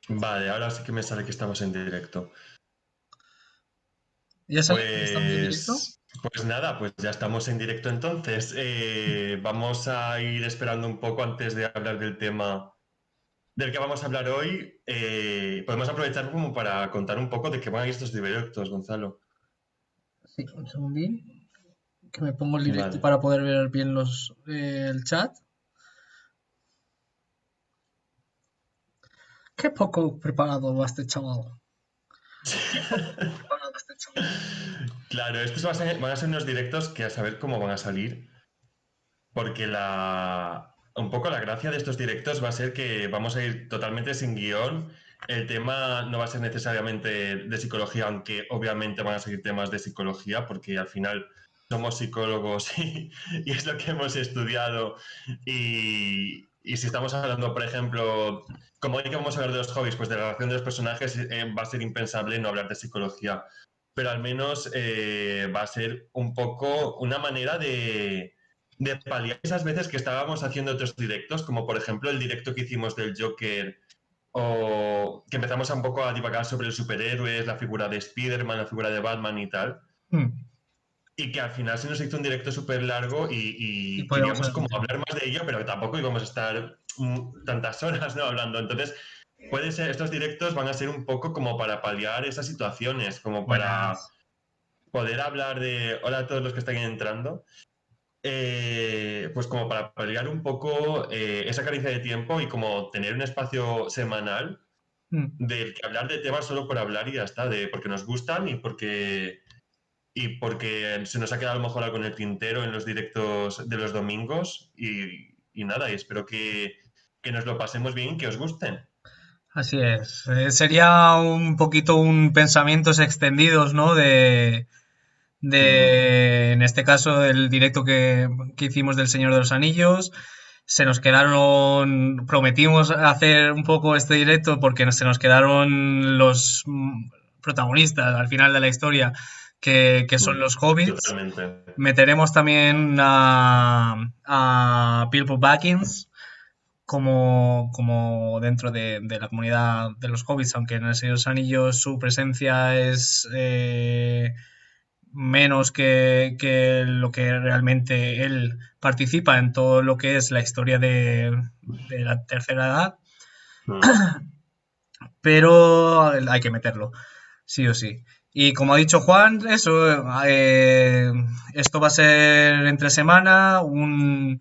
Vale, ahora sí que me sale que estamos en directo. ¿Ya sabes que estamos en directo? Pues nada, pues ya estamos en directo entonces. Vamos a ir esperando un poco antes de hablar del tema del que vamos a hablar hoy. Podemos aprovechar como para contar un poco de qué van a ir estos directos, Gonzalo. Sí, un segundín, que me pongo el directo Vale. para poder ver bien el chat. Qué poco preparado va este chaval. Qué poco preparado este chaval. Claro, estos van a ser unos directos que a saber cómo van a salir, porque un poco la gracia de estos directos va a ser que vamos a ir totalmente sin guión. El tema no va a ser necesariamente de psicología, aunque obviamente van a seguir temas de psicología, porque al final somos psicólogos y es lo que hemos estudiado. Y si estamos hablando, por ejemplo, como hoy que vamos a hablar de los hobbies, pues de la relación de los personajes, va a ser impensable no hablar de psicología. Pero al menos va a ser un poco una manera de paliar esas veces que estábamos haciendo otros directos, como por ejemplo el directo que hicimos del Joker, o que empezamos un poco a divagar sobre los superhéroes, la figura de Spider-Man, la figura de Batman y tal, Hmm. y que al final se nos hizo un directo súper largo Y y podríamos queríamos haber como continuado. hablar más de ello, pero tampoco íbamos a estar tantas horas, ¿no?, hablando. Entonces, puede ser, estos directos van a ser un poco como para paliar esas situaciones, como para Buenas. poder hablar de, hola a todos los que están entrando, pues como para paliar un poco esa carencia de tiempo y como tener un espacio semanal Hmm. del que hablar de temas solo por hablar y ya está, de porque nos gustan y porque se nos ha quedado a lo mejor algo en el tintero en los directos de los domingos y nada, y espero que nos lo pasemos bien y que os gusten. Así es. Sería un poquito un pensamientos extendidos, ¿no? Mm, En este caso, el directo que hicimos del Señor de los Anillos. Se nos quedaron, prometimos hacer un poco este directo porque se nos quedaron los protagonistas al final de la historia, que son los hobbits. totalmente. Meteremos también a Bilbo Baggins como dentro de la comunidad de los hobbits, aunque en el Señor de los Anillos su presencia es menos que lo que realmente él participa en todo lo que es la historia de la tercera edad, Mm. pero hay que meterlo, sí o sí. Y como ha dicho Juan, eso, esto va a ser entre semana, un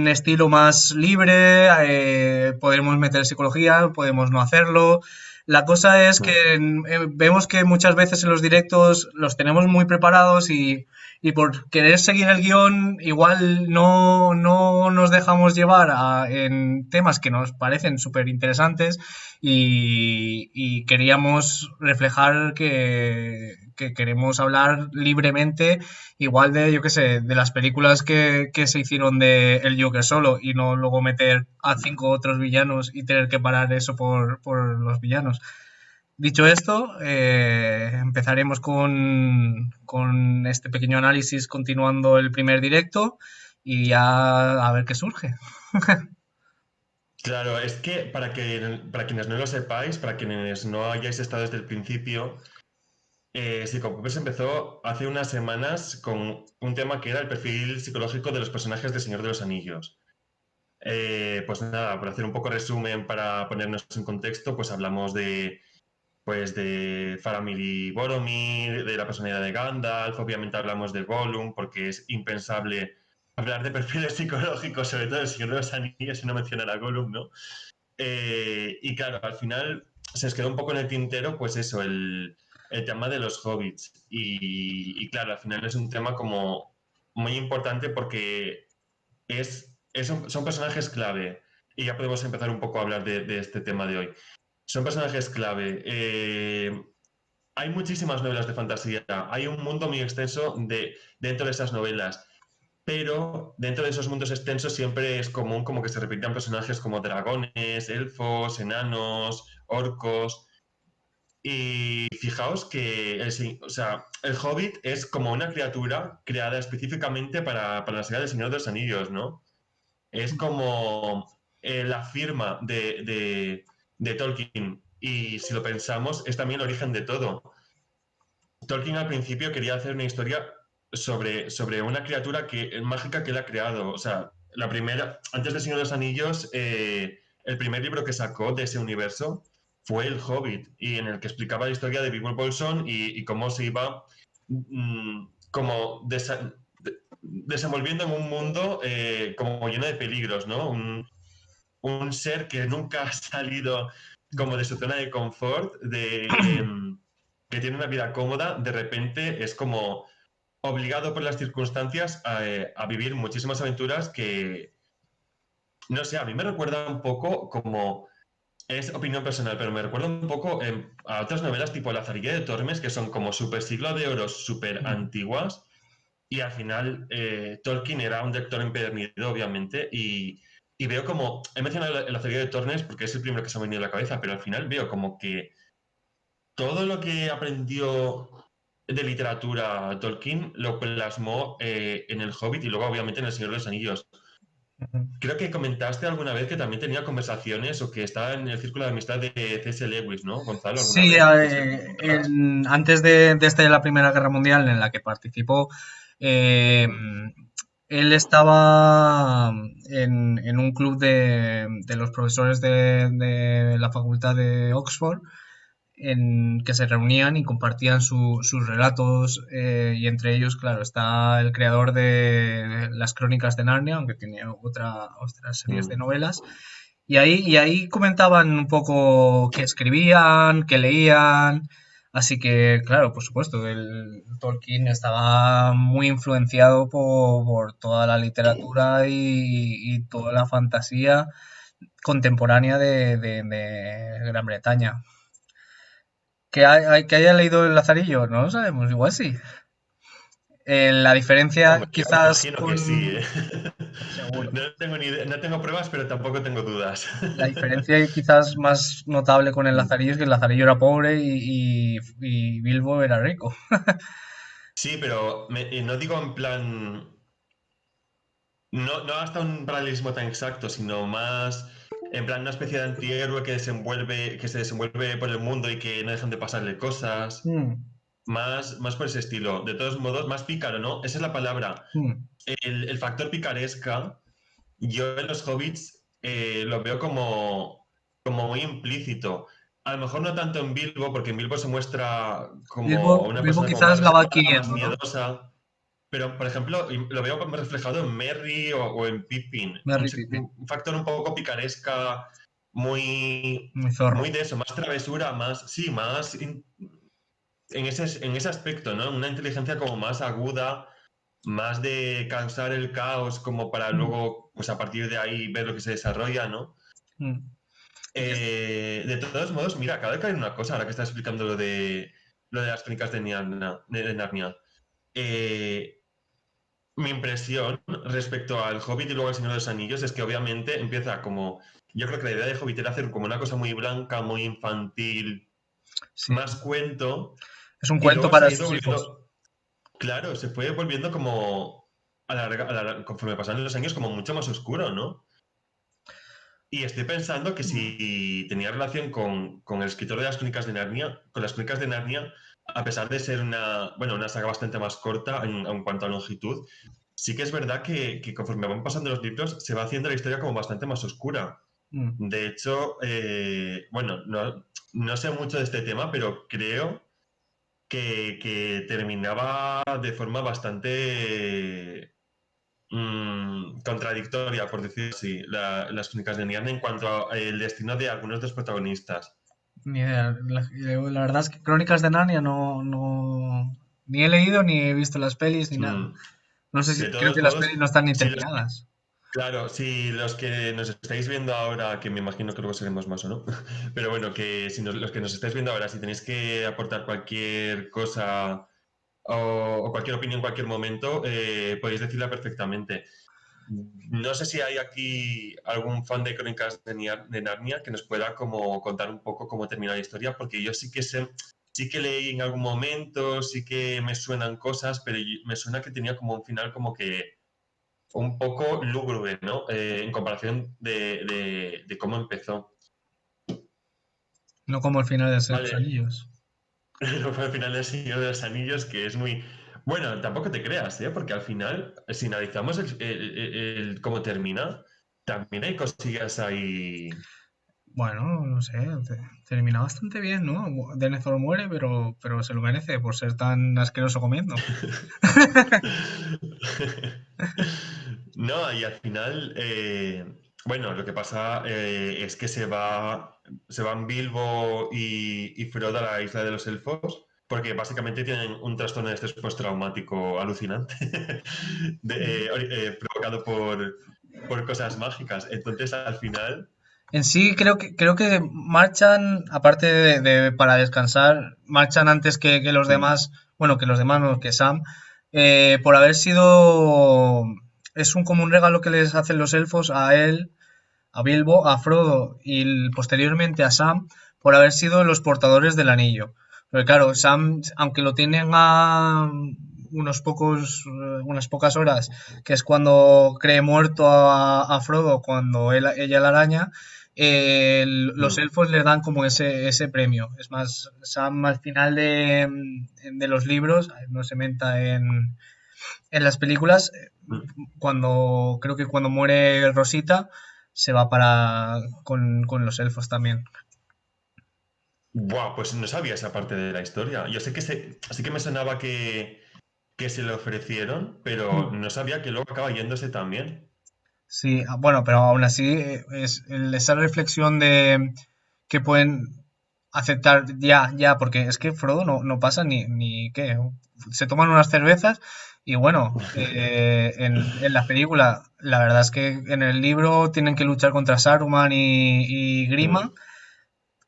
estilo más libre, podremos meter psicología, podemos no hacerlo. La cosa es Mm. que vemos que muchas veces en los directos los tenemos muy preparados y por querer seguir el guión igual no nos dejamos llevar en temas que nos parecen súper interesantes y queríamos reflejar que queremos hablar libremente igual de, yo qué sé, de las películas que se hicieron de El Joker solo y no luego meter a 5 otros villanos y tener que parar eso por los villanos. Dicho esto, empezaremos con este pequeño análisis continuando el primer directo y ya a ver qué surge. Claro, es que para quienes no lo sepáis, para quienes no hayáis estado desde el principio, Psicopopers empezó hace unas semanas con un tema que era el perfil psicológico de los personajes de Señor de los Anillos. Pues nada, por hacer un poco resumen para ponernos en contexto, pues hablamos de Faramir y Boromir, de la personalidad de Gandalf, obviamente hablamos de Gollum, porque es impensable hablar de perfiles psicológicos, sobre todo del Señor de los Anillos, y no mencionar a Gollum, ¿no? Y claro, al final se nos quedó un poco en el tintero, pues eso, el tema de los hobbits. Y claro, al final es un tema como muy importante porque son personajes clave. Y ya podemos empezar un poco a hablar de este tema de hoy. Son personajes clave. Hay muchísimas novelas de fantasía. Hay un mundo muy extenso dentro de esas novelas. Pero dentro de esos mundos extensos siempre es común como que se repitan personajes como dragones, elfos, enanos, orcos. Y fijaos que o sea, el Hobbit es como una criatura creada específicamente para la saga del Señor de los Anillos, ¿no? Es como la firma de Tolkien. Y si lo pensamos, es también el origen de todo. Tolkien al principio quería hacer una historia sobre una criatura mágica que él ha creado. O sea, la primera, antes de Señor de los Anillos, el primer libro que sacó de ese universo fue El Hobbit, y en el que explicaba la historia de Bilbo Bolsón y cómo se iba como desenvolviendo en un mundo como lleno de peligros, ¿no? Un ser que nunca ha salido como de su zona de confort, que tiene una vida cómoda, de repente es como obligado por las circunstancias a vivir muchísimas aventuras que, no sé, a mí me recuerda un poco como, es opinión personal, pero me recuerda un poco a otras novelas tipo La Zarilla de Tormes, que son como super siglo de oro, súper antiguas, y al final Tolkien era un lector empedernido, obviamente, y veo como, he mencionado la Zarilla de Tormes porque es el primero que se me ha venido a la cabeza, pero al final veo como que todo lo que aprendió de literatura Tolkien lo plasmó en El Hobbit y luego obviamente en El Señor de los Anillos. Creo que comentaste alguna vez que también tenía conversaciones o que estaba en el círculo de amistad de C.S. Lewis, ¿no, Gonzalo? ¿Alguna Sí, vez? No sé, ¿me contarás? antes de la Primera Guerra Mundial en la que participó, eh, Mm, él estaba en un club de los profesores de la Facultad de Oxford, en que se reunían y compartían sus relatos, y entre ellos, claro, está el creador de las Crónicas de Narnia, aunque tiene otras series de mm. novelas. Y ahí comentaban un poco qué escribían, qué leían. Así que, claro, por supuesto, el Tolkien estaba muy influenciado por toda la literatura y toda la fantasía contemporánea de Gran Bretaña. Que haya leído el Lazarillo, no lo sabemos, igual sí. La diferencia Hombre, yo me quizás imagino que sí, ¿eh? con... Seguro. No tengo ni idea, no tengo pruebas, pero tampoco tengo dudas. La diferencia quizás más notable con el Mm. Lazarillo es que el Lazarillo era pobre y Bilbo era rico. Sí, pero no digo en plan. No hasta un paralelismo tan exacto, sino más en plan una especie de antihéroe que se desenvuelve por el mundo y que no dejan de pasarle cosas. Mm, Más por ese estilo. De todos modos, más pícaro, ¿no? Esa es la palabra. mm. El factor picaresca, yo en los hobbits lo veo como muy implícito. A lo mejor no tanto en Bilbo, porque en Bilbo se muestra como una Bilbo persona como quizás más la va reservada, más adquiriendo, ¿no? miedosa. Pero, por ejemplo, lo veo reflejado en Merry o en Pippin. Merry Pippin, Un factor un poco picaresca, muy, muy zorro. muy de eso, más travesura, más, sí, más en ese aspecto, ¿no? Una inteligencia como más aguda, más de causar el caos como para Mm, luego, pues a partir de ahí ver lo que se desarrolla, ¿no? mm. Y es- De todos modos, mira, acaba de caer una cosa ahora que estás explicando lo de las crónicas de Narnia. Eh, Mi impresión respecto al Hobbit y luego al Señor de los Anillos es que obviamente empieza como, yo creo que la idea de Hobbit era hacer como una cosa muy blanca, muy infantil, sí, más cuento, es un y cuento luego se para ha ido sus hijos. volviendo, claro, se fue volviendo como, conforme pasan los años, como mucho más oscuro, ¿no? Y estoy pensando que Mm, si tenía relación con el escritor de las Crónicas de Narnia, con las Crónicas de Narnia, a pesar de ser una saga bastante más corta en cuanto a longitud, sí que es verdad que conforme van pasando los libros se va haciendo la historia como bastante más oscura. mm. De hecho, bueno, no sé mucho de este tema, pero creo que terminaba de forma bastante contradictoria, por decirlo así, las crónicas de Narnia en cuanto al destino de algunos de los protagonistas. Ni idea. La verdad es que Crónicas de Narnia ni he leído ni he visto las pelis ni nada. Mm, No sé De si, creo todos que las pelis modos, no están ni si terminadas. claro, si los que nos estáis viendo ahora, que me imagino que luego seremos más o no, pero bueno, que si los que nos estáis viendo ahora, si tenéis que aportar cualquier cosa o cualquier opinión en cualquier momento, podéis decirla perfectamente. No sé si hay aquí algún fan de Crónicas de Narnia que nos pueda como contar un poco cómo termina la historia, porque yo sí que sé, sí que leí en algún momento, sí que me suenan cosas, pero me suena que tenía como un final como que un poco lúgubre, ¿no? En comparación de cómo empezó. No como el final de Señor de los Vale, Anillos. no fue al final del Señor de los Anillos, que es muy... Bueno, tampoco te creas, ¿eh? Porque al final, si analizamos cómo termina, también hay cosillas ahí. Bueno, no sé, termina bastante bien, ¿no? Denethor muere, pero se lo merece por ser tan asqueroso comiendo. No, y al final, bueno, lo que pasa es que se van Bilbo y Frodo a la isla de los elfos, porque básicamente tienen un trastorno de estrés postraumático alucinante, provocado por cosas mágicas. Entonces, al final, En sí, creo que marchan, aparte para descansar, marchan antes que los mm, demás, bueno, que los demás, no, que Sam, por haber sido, es un como un regalo que les hacen los elfos a él, a Bilbo, a Frodo y posteriormente a Sam, por haber sido los portadores del anillo. Porque claro, Sam, aunque lo tienen a unas pocas horas, que es cuando cree muerto a Frodo, cuando ella la araña, los mm, elfos le dan como ese premio. Es más, Sam al final de los libros, no se menta en las películas, mm. creo que cuando muere Rosita, se va con los elfos también. Buah, pues no sabía esa parte de la historia. Yo sé que sí que me sonaba que se le ofrecieron, pero Mm. no sabía que luego acaba yéndose también. Sí, bueno, pero aún así esa reflexión de que pueden aceptar ya, porque es que Frodo no pasa ni qué. Se toman unas cervezas y bueno, en la película, la verdad es que en el libro tienen que luchar contra Saruman y Grima,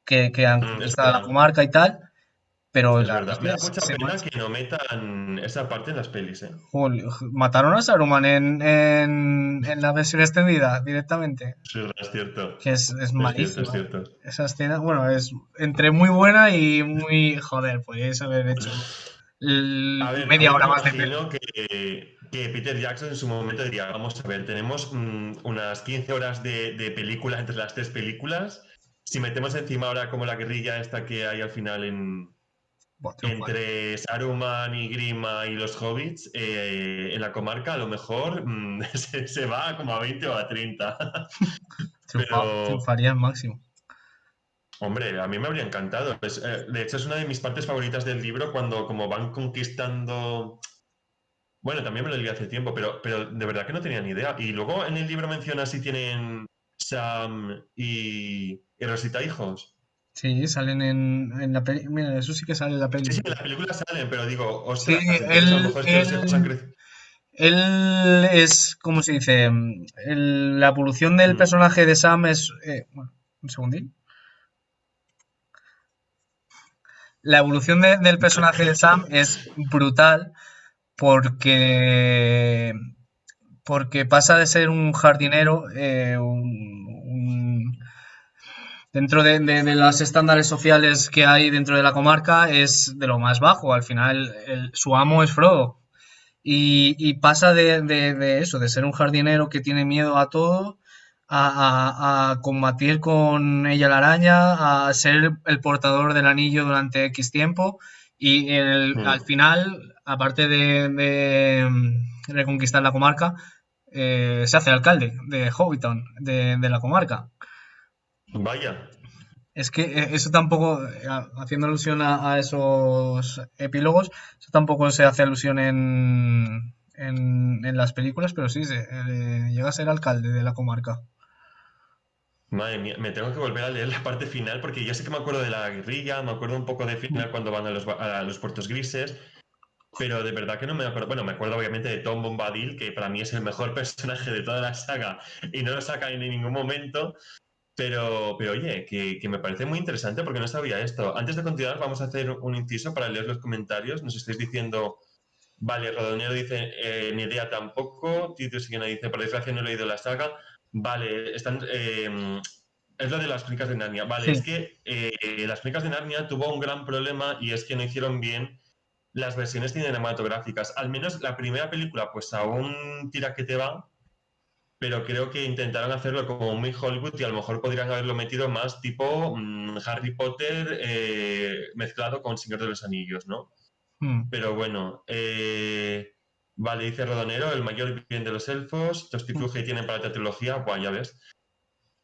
Mm, que han es conquistado la verdad, comarca y tal, pero es la verdad verdad. es Me da que mucha se pena marcha. que no metan esa parte en las pelis, ¿eh? Mataron a Saruman en la versión extendida directamente, Es verdad, es cierto. que es Es cierto, es malísima. cierto. Esa escena, bueno, es entre muy buena y muy... Joder, podríais haber hecho A ver, media también me hora más de peli. imagino que Peter Jackson en su momento diría, vamos a ver, tenemos unas 15 horas de película entre las tres películas. Si metemos encima ahora como la guerrilla esta que hay al final Buah, triunfaría. entre Saruman y Grima y los hobbits, en la comarca a lo mejor se va como a 20 o a 30. Pero, Triunfaría al máximo. hombre, a mí me habría encantado. De hecho, es una de mis partes favoritas del libro cuando como van conquistando... Bueno, también me lo leí hace tiempo, pero de verdad que no tenía ni idea. Y luego en el libro menciona si tienen Sam y Rosita hijos. Sí, salen en la peli. Mira, eso sí que sale en la Sí, sí, peli. en las películas salen, pero digo, Sí, ostras, entonces a lo mejor es que los hijos han crecido. él es, ¿cómo se dice? La evolución del Mm, personaje de Sam es... bueno, un segundín. La evolución del personaje de Sam vale. es brutal porque, porque pasa de ser un jardinero, dentro de los estándares sociales que hay dentro de la comarca, es de lo más bajo. Al final, su amo es Frodo. Y pasa de eso, de ser un jardinero que tiene miedo a todo, a combatir con ella la araña, a ser el portador del anillo durante X tiempo. Y al Mm, final, aparte de reconquistar la comarca, se hace alcalde de Hobbiton, de la comarca. vaya. Es que eso tampoco, haciendo alusión a esos epílogos, eso tampoco se hace alusión en las películas, pero sí, llega a ser alcalde de la comarca. Madre mía, me tengo que volver a leer la parte final porque ya sé que me acuerdo de la guerrilla, me acuerdo un poco del final cuando van a los puertos grises, pero de verdad que no me acuerdo. Bueno, me acuerdo obviamente de Tom Bombadil, que para mí es el mejor personaje de toda la saga y no lo sacan en ningún momento. Pero oye, que me parece muy interesante porque no sabía esto. Antes de continuar, vamos a hacer un inciso para leer los comentarios. Nos estáis diciendo, vale, Rodonero dice, ni idea tampoco. Tito Siguiena dice, por desgracia no he leído la saga. Vale, es lo de las crónicas de Narnia. Vale, es Sí, que las crónicas de Narnia tuvo un gran problema y es que no hicieron bien las versiones cinematográficas. Al menos la primera película, pues aún tira que te va, pero creo que intentaron hacerlo como muy Hollywood y a lo mejor podrían haberlo metido más tipo Harry Potter mezclado con Señor de los Anillos, ¿no? Mm. Pero bueno, vale, dice Rodonero, el mayor bien de los elfos, Tostipluje tienen para la trilogía, buah, ya ves.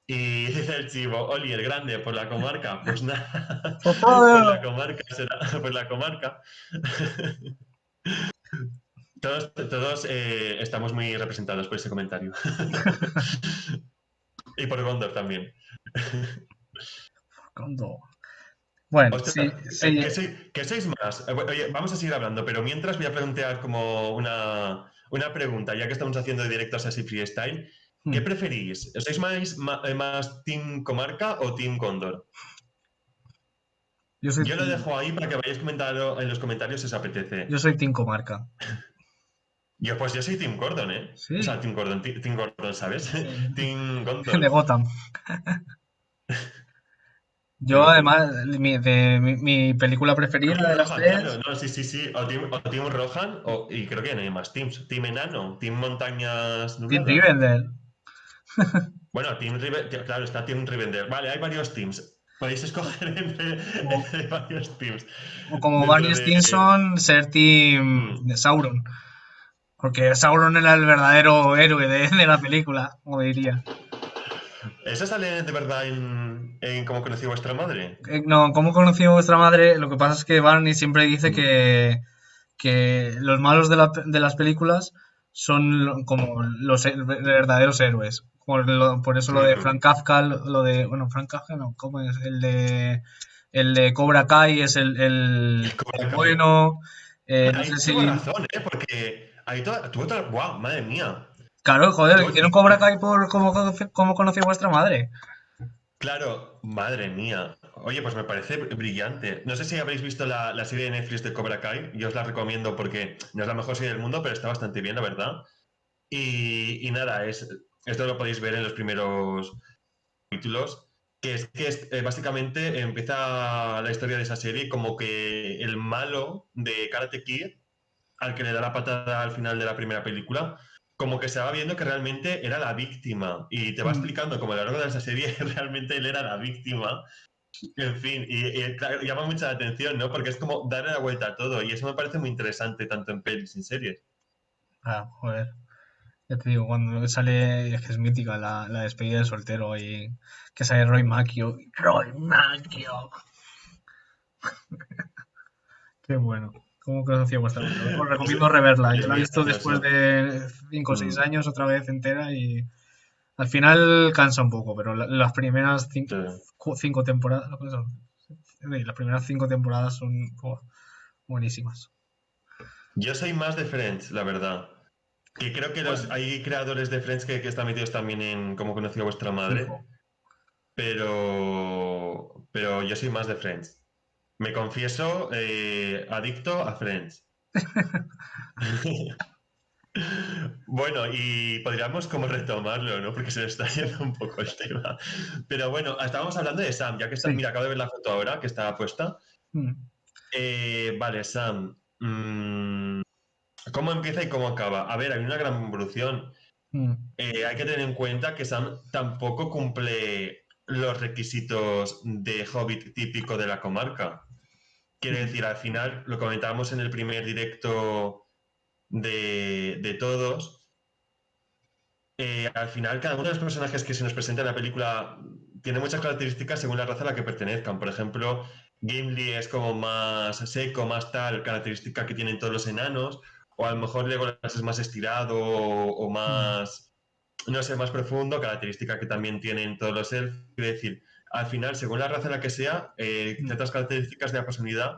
Y dice el chivo, Oli, el grande, por la comarca, pues nada, pues la comarca será, pues la comarca. Todos estamos muy representados por ese comentario. Y por Gondor también. Bueno, Ostras, sí, sí. ¿qué sois más? Oye, vamos a seguir hablando, pero mientras voy a plantear como una pregunta, ya que estamos haciendo directos así freestyle. ¿Qué Mm. preferís? ¿Sois más Team Comarca o Team Gondor? Yo soy, Yo lo dejo ahí para que vayáis comentando en los comentarios si os apetece. yo soy Team Comarca. Pues yo soy Team Gordon, ¿eh? O sea, Sí, Team Gordon, ¿sabes? Team de Gondor. Gotham. ¿De Yo Gotham? además, mi película preferida Team de las Rohan, claro, tres, no, sí, sí, sí. O Team Rohan, y creo que no hay más teams. Team Enano, Team Montañas Team Nubladas. Rivendell. Bueno, Team Rivendell, claro, está Team Rivendell. Vale, hay varios teams. Podéis escoger O, entre varios teams. o como Dentro Barney de. Stinson, ser Team mm, de Sauron. Porque Sauron era el verdadero héroe de la película, como diría. ¿Eso sale de verdad en Cómo conocí a vuestra madre? No, ¿cómo conocí a vuestra madre? Lo que pasa es que Barney siempre dice Mm, que los malos de las películas son como los verdaderos héroes. Por eso lo de mm. Frank Kafka, lo de, bueno, Frank Kafka no, ¿cómo es? El de Cobra Kai es el Cobra Kai. bueno. No sé Ahí tuvo si, razón, ¿eh? Porque ahí tuvo toda. ¡Guau! Madre mía. claro, joder, Todo- hicieron Cobra Kai por cómo conocí a vuestra madre. Claro, madre mía. Oye, pues me parece brillante. No sé si habréis visto la serie de Netflix de Cobra Kai. Yo os la recomiendo porque no es la mejor serie del mundo, pero está bastante bien, la verdad. Y nada, esto lo podéis ver en los primeros capítulos. Básicamente empieza la historia de esa serie como que el malo de Karate Kid, al que le da la patada al final de la primera película, como que se va viendo que realmente era la víctima y te va Mm. explicando como a lo largo de esa serie realmente él era la víctima. En fin, y claro, llama mucha la atención, ¿no? Porque es como darle la vuelta a todo y eso me parece muy interesante tanto en pelis y en series. Ah, joder. Ya te digo, cuando sale, es que es mítica la despedida del soltero y que sale Roy Macchio. Roy Macchio. Qué bueno. ¿Cómo conocía vuestra madre? Os recomiendo reverla. Yo Es la he muy visto después gracioso. de 5 o 6 Mm, años otra vez entera y al final cansa un poco, pero las primeras sí. 5 temporadas, ¿no? Sí, las primeras 5 temporadas son buenísimas. Yo soy más de Friends, la verdad. Que creo que Bueno, hay creadores de Friends que están metidos también en Cómo conocí a vuestra madre, fijo. pero yo soy más de Friends. Me confieso adicto a Friends. Bueno, y podríamos como retomarlo, ¿no? Porque se nos está yendo un poco el tema. Pero bueno, estábamos hablando de Sam, ya que está, Sí. mira, acabo de ver la foto ahora que está puesta. Mm, Vale, Sam. ¿Cómo empieza y cómo acaba? A ver, hay una gran evolución. mm, Hay que tener en cuenta que Sam tampoco cumple los requisitos de Hobbit típico de la comarca. Quiere mm, decir, al final, lo comentábamos en el primer directo de todos, al final cada uno de los personajes que se nos presenta en la película tiene muchas características según la raza a la que pertenezcan. Por ejemplo, Gimli es como más seco, más tal, característica que tienen todos los enanos, o a lo mejor Legolas es más estirado o mm, más, no sé, más profundo, característica que también tienen todos los elfos. Quiere decir, al final, según la raza en la que sea, mm, ciertas características de la personalidad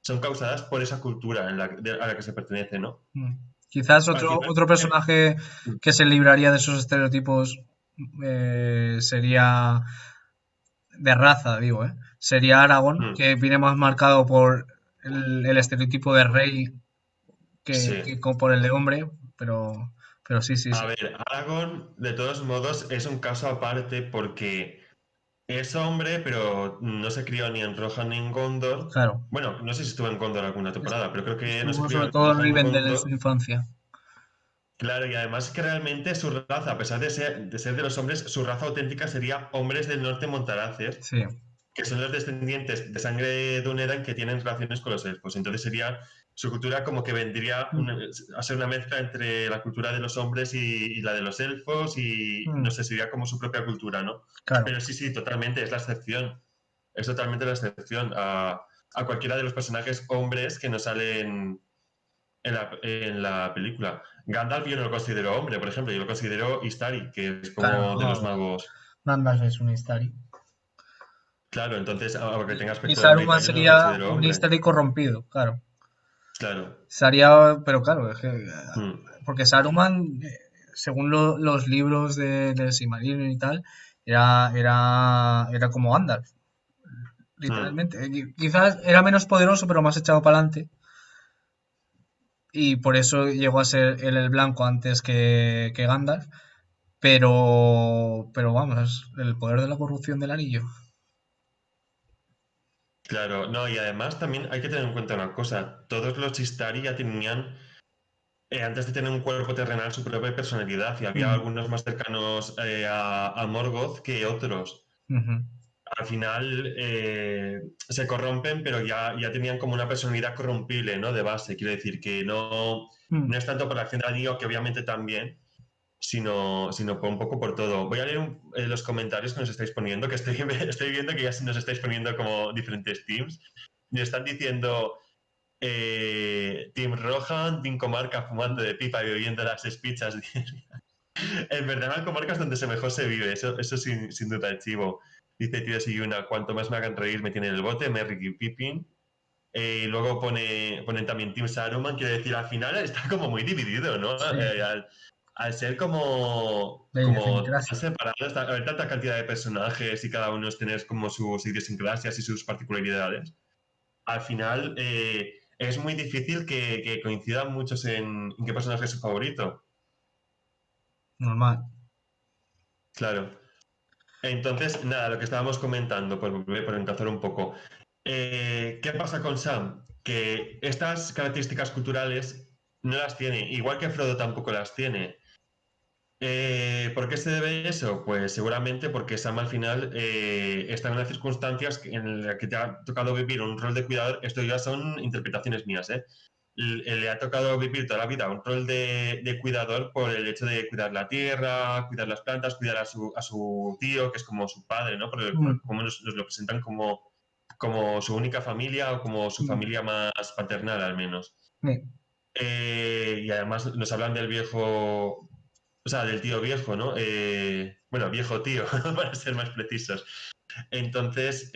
son causadas por esa cultura a la que se pertenece, ¿no? mm. Quizás Al final, otro personaje que se libraría de esos estereotipos sería de raza, digo, ¿eh? Sería Aragorn, mm, que viene más marcado por el estereotipo de rey sí. que por el de hombre, pero sí, sí, A sí. ver, Aragorn, de todos modos, es un caso aparte porque es hombre, pero no se crió ni en Rohan ni en Gondor. Claro. Bueno, no sé si estuvo en Gondor alguna temporada, pero creo que no se Estuvo crió sobre en todo en Rohan ni en Rivendell en Gondor. su infancia. Claro, y además que realmente su raza, a pesar de ser de los hombres, su raza auténtica sería hombres del norte Montaraces, Sí. que son los descendientes de sangre Dunedain que tienen relaciones con los elfos. Entonces sería su cultura como que vendría Mm, a ser una mezcla entre la cultura de los hombres y la de los elfos y no mm, sé, sería como su propia cultura, ¿no? claro. Pero sí, sí, totalmente, es la excepción. Es totalmente la excepción a cualquiera de los personajes hombres que nos salen en la película. Gandalf yo no lo considero hombre, por ejemplo, yo lo considero Istari, que es Claro, como de los no, magos. Gandalf es un Istari. Claro, entonces, aunque tenga Y aspecto de Saruman ermitaño, no lo sería considero un hombre. Istari corrompido, claro. Claro. Sería, pero claro, Mm, porque Saruman, según los libros del Silmarillion y tal, era como Gandalf, mm. literalmente. Quizás era menos poderoso, pero más echado para adelante. Y por eso llegó a ser él el blanco antes que Gandalf. Pero vamos, es el poder de la corrupción del anillo. Claro, no, y además también hay que tener en cuenta una cosa, todos los Istari ya tenían, antes de tener un cuerpo terrenal, su propia personalidad, y había Mm, algunos más cercanos a Morgoth que otros. ujú, Al final se corrompen, pero ya tenían como una personalidad corrompible, ¿no? De base, quiero decir que no mm. es tanto por la acción del anillo, que obviamente también, sino por un poco por todo. Voy a leer los comentarios que nos estáis poniendo, que estoy, estoy viendo que ya nos estáis poniendo como diferentes teams. Me están diciendo Team Rohan, Team Comarca fumando de pipa y bebiendo las espichas. En verdad, en comarcas donde se mejor se vive, eso sin duda es chivo. Dice Tío Siyuna, cuanto más me hagan reír me tienen el bote, Merrick y Pippin. Y luego ponen también Team Saruman, quiere decir, al final está como muy dividido, ¿no? Sí, Al ser como, la como tan idiosincrasia. separados, haber tanta cantidad de personajes y cada uno tener como sus idiosincrasias y sus particularidades, al final es muy difícil que coincidan muchos en qué personaje es su favorito. Normal. Claro. Entonces, nada, lo que estábamos comentando, por empezar un poco. ¿Qué pasa con Sam? Que estas características culturales no las tiene, igual que Frodo tampoco las tiene. ¿Por qué se debe eso? Pues seguramente porque Sam al final está en unas circunstancias en las que te ha tocado vivir un rol de cuidador. Esto ya son interpretaciones mías, ¿eh? Le ha tocado vivir toda la vida un rol de cuidador por el hecho de cuidar la tierra, cuidar las plantas, cuidar a su tío, que es como su padre, ¿no? Mm, Como nos lo presentan como su única familia o como su mm, familia más paternal, al menos. sí, Y además nos hablan del viejo, o sea, del tío viejo, ¿no? Bueno, viejo tío, para ser más precisos. Entonces,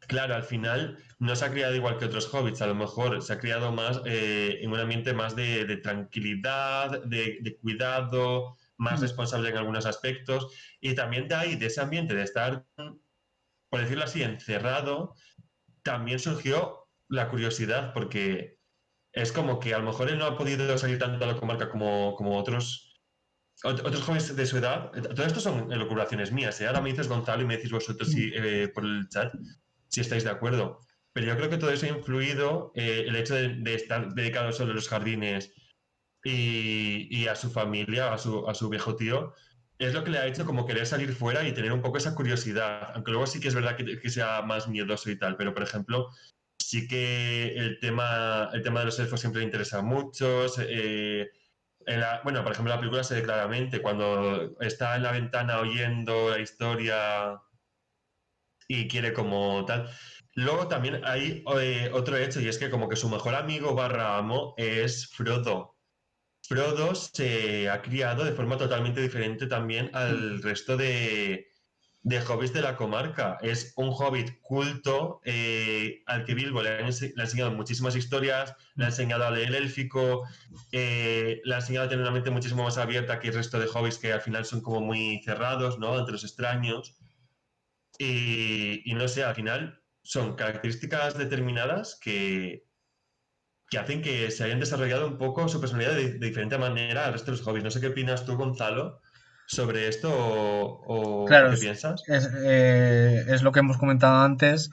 claro, al final no se ha criado igual que otros hobbits, a lo mejor se ha criado más en un ambiente más de tranquilidad, de cuidado, más mm, responsable en algunos aspectos, y también de ahí, de ese ambiente de estar, por decirlo así, encerrado, también surgió la curiosidad, porque es como que a lo mejor él no ha podido salir tanto a la comarca como otros jóvenes de su edad. Todo esto son elucubraciones mías, ¿eh? Ahora me dices Gonzalo y me decís vosotros mm, por el chat si estáis de acuerdo. Pero yo creo que todo eso ha influido, el hecho de estar dedicado solo a los jardines y a su familia, a su viejo tío, es lo que le ha hecho como querer salir fuera y tener un poco esa curiosidad. Aunque luego sí que es verdad que sea más miedoso y tal, pero por ejemplo, sí que el tema de los elfos siempre le interesa a muchos. Bueno, por ejemplo, la película se ve claramente cuando está en la ventana oyendo la historia y quiere como tal. Luego también hay otro hecho y es que como que su mejor amigo barra amo es Frodo. Frodo se ha criado de forma totalmente diferente también mm, al resto de hobbits de la comarca. Es un hobbit culto al que Bilbo le ha enseñado muchísimas historias, le ha mm. enseñado a leer élfico, le ha enseñado a tener una mente muchísimo más abierta que el resto de hobbits que al final son como muy cerrados, ¿no? Entre los extraños. Y no sé, al final son características determinadas que hacen que se hayan desarrollado un poco su personalidad de diferente manera al resto de los hobbies. No sé qué opinas tú, Gonzalo, sobre esto o Claro, qué piensas. es lo que hemos comentado antes.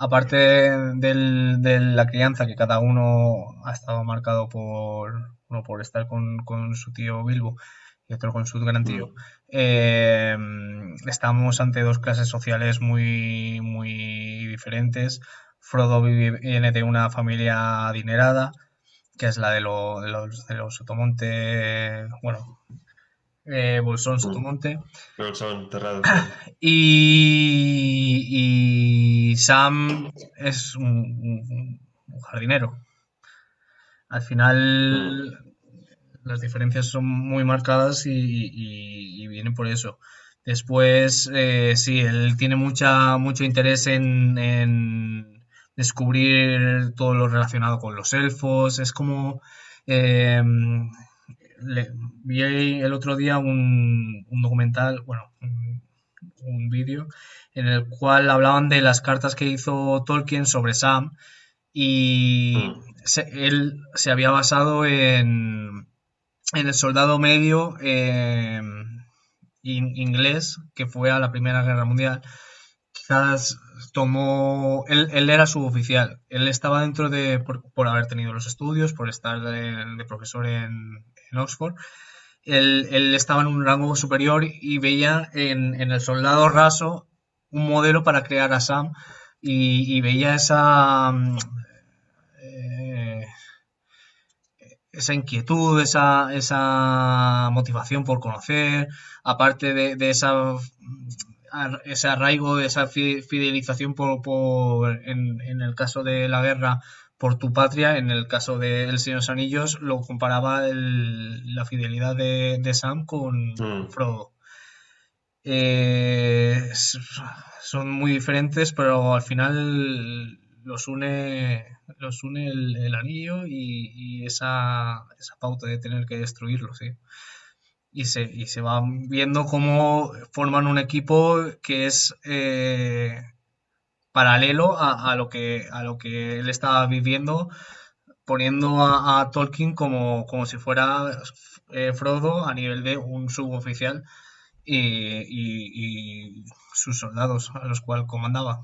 aparte de la crianza, que cada uno ha estado marcado por, uno por estar con su tío Bilbo y otro con su gran tío, Mm, eh, estamos ante dos clases sociales muy diferentes. Frodo viene de una familia adinerada, que es la de los Sotomonte, bueno, Bolsón mm. Sotomonte, Pero son enterrados, sí. y Sam es un jardinero. Al Mm, final las diferencias son muy marcadas y vienen por eso. Después, sí, él tiene mucho interés en descubrir todo lo relacionado con los elfos. Es como... eh, vi el otro día un documental, bueno, un vídeo en el cual hablaban de las cartas que hizo Tolkien sobre Sam y mm, él se había basado en el soldado medio inglés que fue a la Primera Guerra Mundial. Quizás tomó, él era suboficial, él estaba dentro de, por haber tenido los estudios, por estar de profesor en Oxford, él estaba en un rango superior y veía en el soldado raso un modelo para crear a Sam y veía eh, esa inquietud, esa motivación por conocer, aparte de ese arraigo, de esa fidelización en el caso de la guerra por tu patria, en el caso de El Señor de los Anillos, lo comparaba la fidelidad de Sam con mm. Frodo. Eh, s- Son muy diferentes, pero al final los une el anillo y esa pauta de tener que destruirlo, sí. Y se va viendo cómo forman un equipo que es paralelo a lo que él estaba viviendo, poniendo a Tolkien como si fuera Frodo a nivel de un suboficial y sus soldados a los cuales comandaba.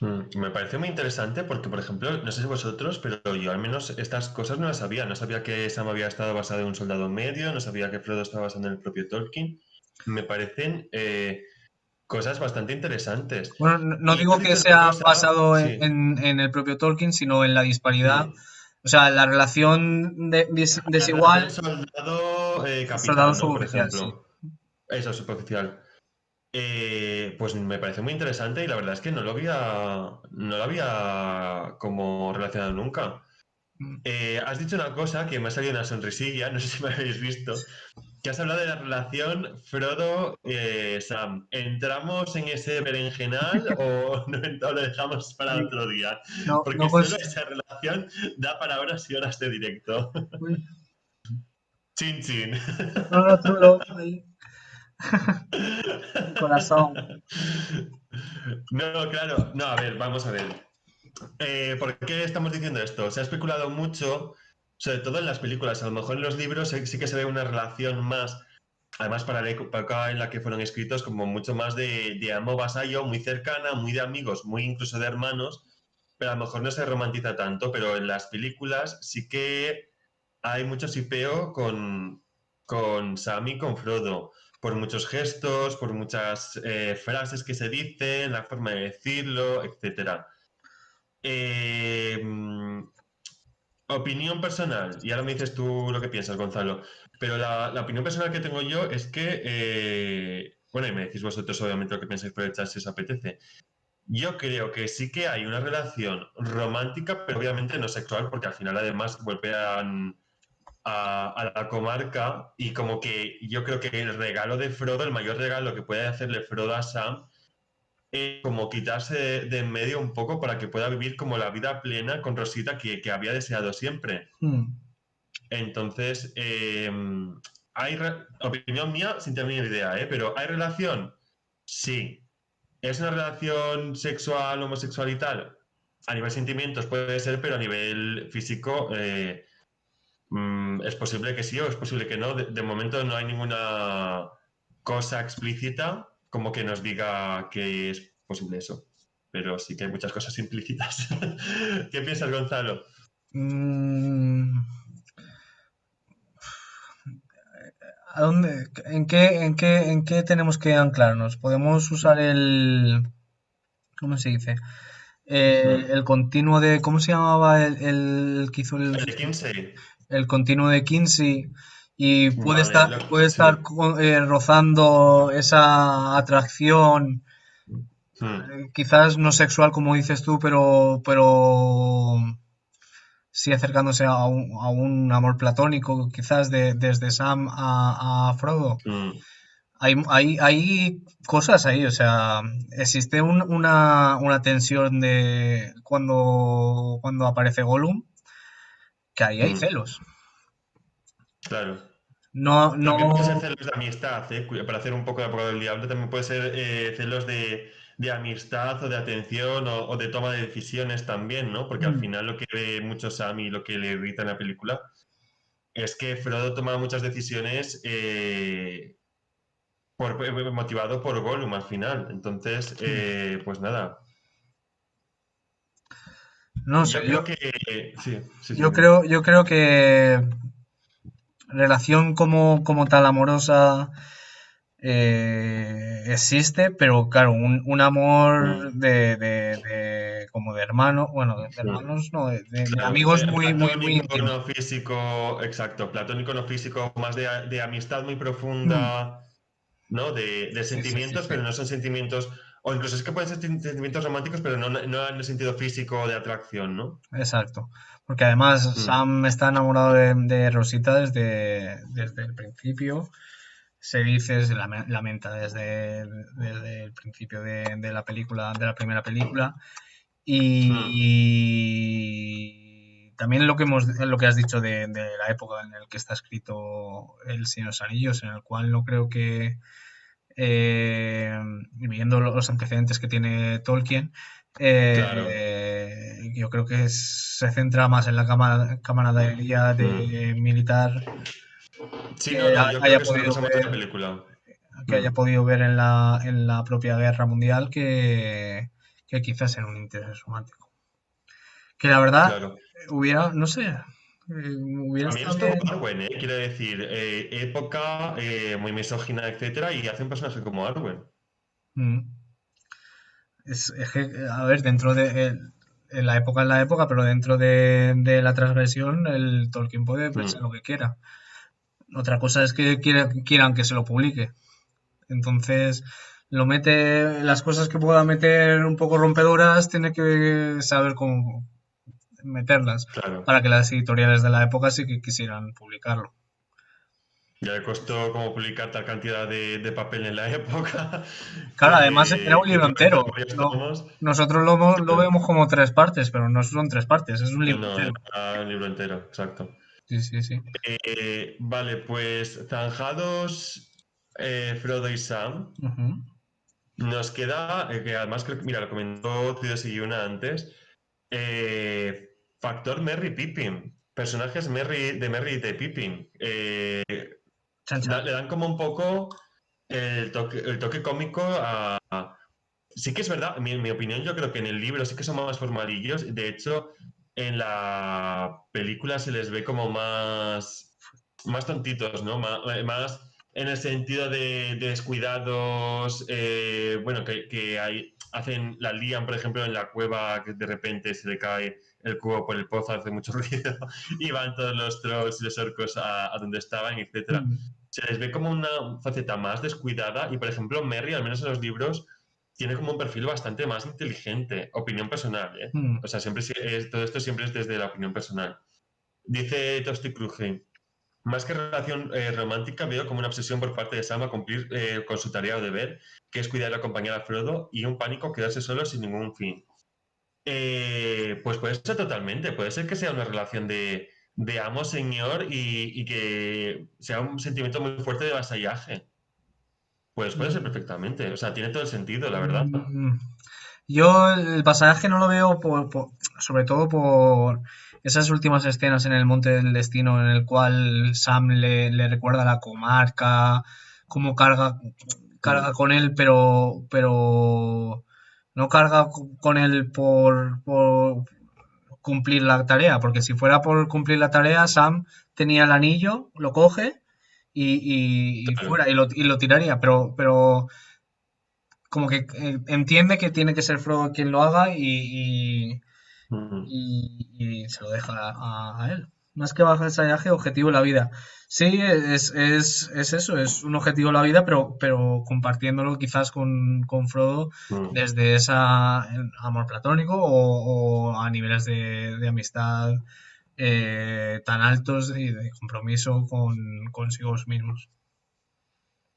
Me parece muy interesante porque, por ejemplo, no sé si vosotros, pero yo al menos estas cosas no las sabía. No sabía que Sam había estado basado en un soldado medio, no sabía que Frodo estaba basado en el propio Tolkien. Me parecen cosas bastante interesantes. Bueno, no Y has digo que dicho una sea cosa, basado sí. en el propio Tolkien, sino en la disparidad, Mm. o sea, la relación La relación desigual soldado soldado-capitán, ¿no? Por suboficial, sí. ejemplo. Eso, superficial. Pues me parece muy interesante y la verdad es que no lo había como relacionado nunca. Mm. Has dicho una cosa que me ha salido una sonrisilla, no sé si me habéis visto, que has hablado de la relación Frodo-Sam. ¿Entramos en ese berenjenal o, no, o lo dejamos para Sí. otro día? No, Porque solo esa relación da para horas y horas de directo. uy, Chin chin. no, no, chulo, ahí, el corazón. No, claro. No, a ver, vamos a ver. ¿Por qué estamos diciendo esto? Se ha especulado mucho, sobre todo en las películas. A lo mejor en los libros sí que se ve una relación más, además para la época en la que fueron escritos, como mucho más de amo-vasallo, muy cercana, muy de amigos, muy incluso de hermanos, pero a lo mejor no se romantiza tanto. Pero en las películas sí que hay mucho sipeo con Sam y con Frodo, por muchos gestos, por muchas frases que se dicen, la forma de decirlo, etcétera. Eh, Opinión personal, y ahora me dices tú lo que piensas, Gonzalo, pero la opinión personal que tengo yo es que, bueno, y me decís vosotros obviamente lo que pensáis por el chat si os apetece. Yo creo que sí que hay una relación romántica, pero obviamente no sexual, porque al final además golpean a la comarca y como que yo creo que el regalo de Frodo, el mayor regalo que puede hacerle Frodo a Sam, como quitarse de en medio un poco para que pueda vivir como la vida plena con Rosita que había deseado siempre. Mm. Entonces, opinión mía sin tener ni idea, pero ¿hay relación? Sí. ¿Es una relación sexual, homosexual y tal? A nivel sentimientos puede ser, pero a nivel físico es posible que sí o es posible que no. De momento no hay ninguna cosa explícita como que nos diga que es posible eso. pero sí que hay muchas cosas implícitas. ¿Qué piensas, Gonzalo? Mm, ¿A dónde, en qué tenemos que anclarnos? Podemos usar ¿cómo se dice? Hmm. El continuo de, ¿cómo se llamaba el que hizo El de Kinsey. el continuo de Kinsey? Y Vale, puede estar sí. rozando esa atracción, Hmm. quizás no sexual como dices tú, pero sí acercándose a un amor platónico, quizás desde Sam a Frodo. Hmm. Hay cosas ahí, o sea, existe una tensión de cuando aparece Gollum, que ahí hay Hmm. celos. Claro. No, También puede ser no, celos de amistad, ¿eh? Para hacer un poco de abogado del diablo, también puede ser celos de amistad o de atención o de toma de decisiones también, ¿no? Porque al mm, final lo que ve mucho Sam y lo que le irrita en la película es que Frodo toma muchas decisiones motivado por Gollum al final. Entonces, mm. pues nada, No sé, yo creo que... sí, sí, sí, dime. yo creo que relación como tal amorosa existe, pero claro, un amor Mm, como de hermano, bueno, de mm. hermanos, no, de Claro, amigos muy, muy, muy platónico, íntimos. no físico, exacto, platónico, no físico, más de amistad muy Mm, profunda, ¿no? De sí, sí, sí, sentimientos, sí. pero no son sentimientos, o incluso es que pueden ser sentimientos románticos, pero no en el sentido físico de atracción, ¿no? Exacto. Porque además Mm, Sam está enamorado de Rosita desde el principio. Se dice, se lamenta desde el principio de la película, de la primera película. mm, Y también lo que has dicho de la época en la que está escrito El Señor de los Anillos, en el cual no creo que, eh, viendo los antecedentes que tiene Tolkien, claro. yo creo que se centra más en la camaradería Mm. de militar Sí, que no, no, yo creo haya que eso se podido basa mucho en la ver, película. que Mm, haya podido ver en la propia guerra mundial que quizás en un interés romántico. Que la verdad claro. no sé, hubiera También estado estuvo bien. Arwen, ¿eh? Quiero decir, época muy misógina, etcétera, y hace un personaje como Arwen. Mm. Es que, a ver, dentro en la época, pero dentro de la transgresión, el Tolkien puede pensar Mm, lo que quiera. Otra cosa es que quieran que se lo publique. Entonces, las cosas que pueda meter un poco rompedoras, tiene que saber cómo meterlas claro. para que las editoriales de la época sí que quisieran publicarlo. Ya le costó como publicar tal cantidad de papel en la época Claro, además era un que libro encima hizo entero. varios No, tomos. nosotros lo Claro. vemos como tres partes, pero no son tres partes, es un No, libro no, entero. era un libro entero, exacto. Sí, sí, sí. Vale, pues zanjados Frodo y Sam, Ujú. nos queda, que además, mira, lo comentó Tío Siguiuna antes, factor Merry Pippin, personajes Merry y de Pippin. Chan, chan. Le dan como un poco el toque cómico Sí que es verdad, en mi opinión, yo creo que en el libro sí que son más formalillos. De hecho, en la película se les ve como más tontitos, ¿no? Más en el sentido de descuidados, bueno, que hacen, la lían, por ejemplo, en la cueva, que de repente se le cae el cubo por el pozo, hace mucho ruido, y van todos los trolls y los orcos a donde estaban, etcétera. Mm, Se les ve como una faceta más descuidada y, por ejemplo, Merry, al menos en los libros, tiene como un perfil bastante más inteligente. Opinión personal, ¿eh? mm, O sea, todo esto siempre es desde la opinión personal. Dice Tosti Cruje, más que relación romántica, veo como una obsesión por parte de Sam a cumplir con su tarea o deber, que es cuidar y acompañar a Frodo, y un pánico quedarse solo sin ningún fin. Pues puede ser totalmente, puede ser que sea una relación de amo, señor, y que sea un sentimiento muy fuerte de vasallaje. Pues puede ser mm, perfectamente, o sea, tiene todo el sentido, la verdad. mm. Yo el pasaje no lo veo sobre todo por esas últimas escenas en el Monte del Destino en el cual Sam le recuerda a la comarca, cómo carga Mm, con él, pero no carga con él por cumplir la tarea, porque si fuera por cumplir la tarea, Sam tenía el anillo, lo coge y Claro. fuera, y lo tiraría, pero como que entiende que tiene que ser Frodo quien lo haga Mm, y se lo deja a él. Más que vasallaje, objetivo en la vida. Sí, es eso, es un objetivo en la vida, pero compartiéndolo quizás con Frodo mm. desde esa amor platónico o a niveles de amistad tan altos y de compromiso consigo mismos.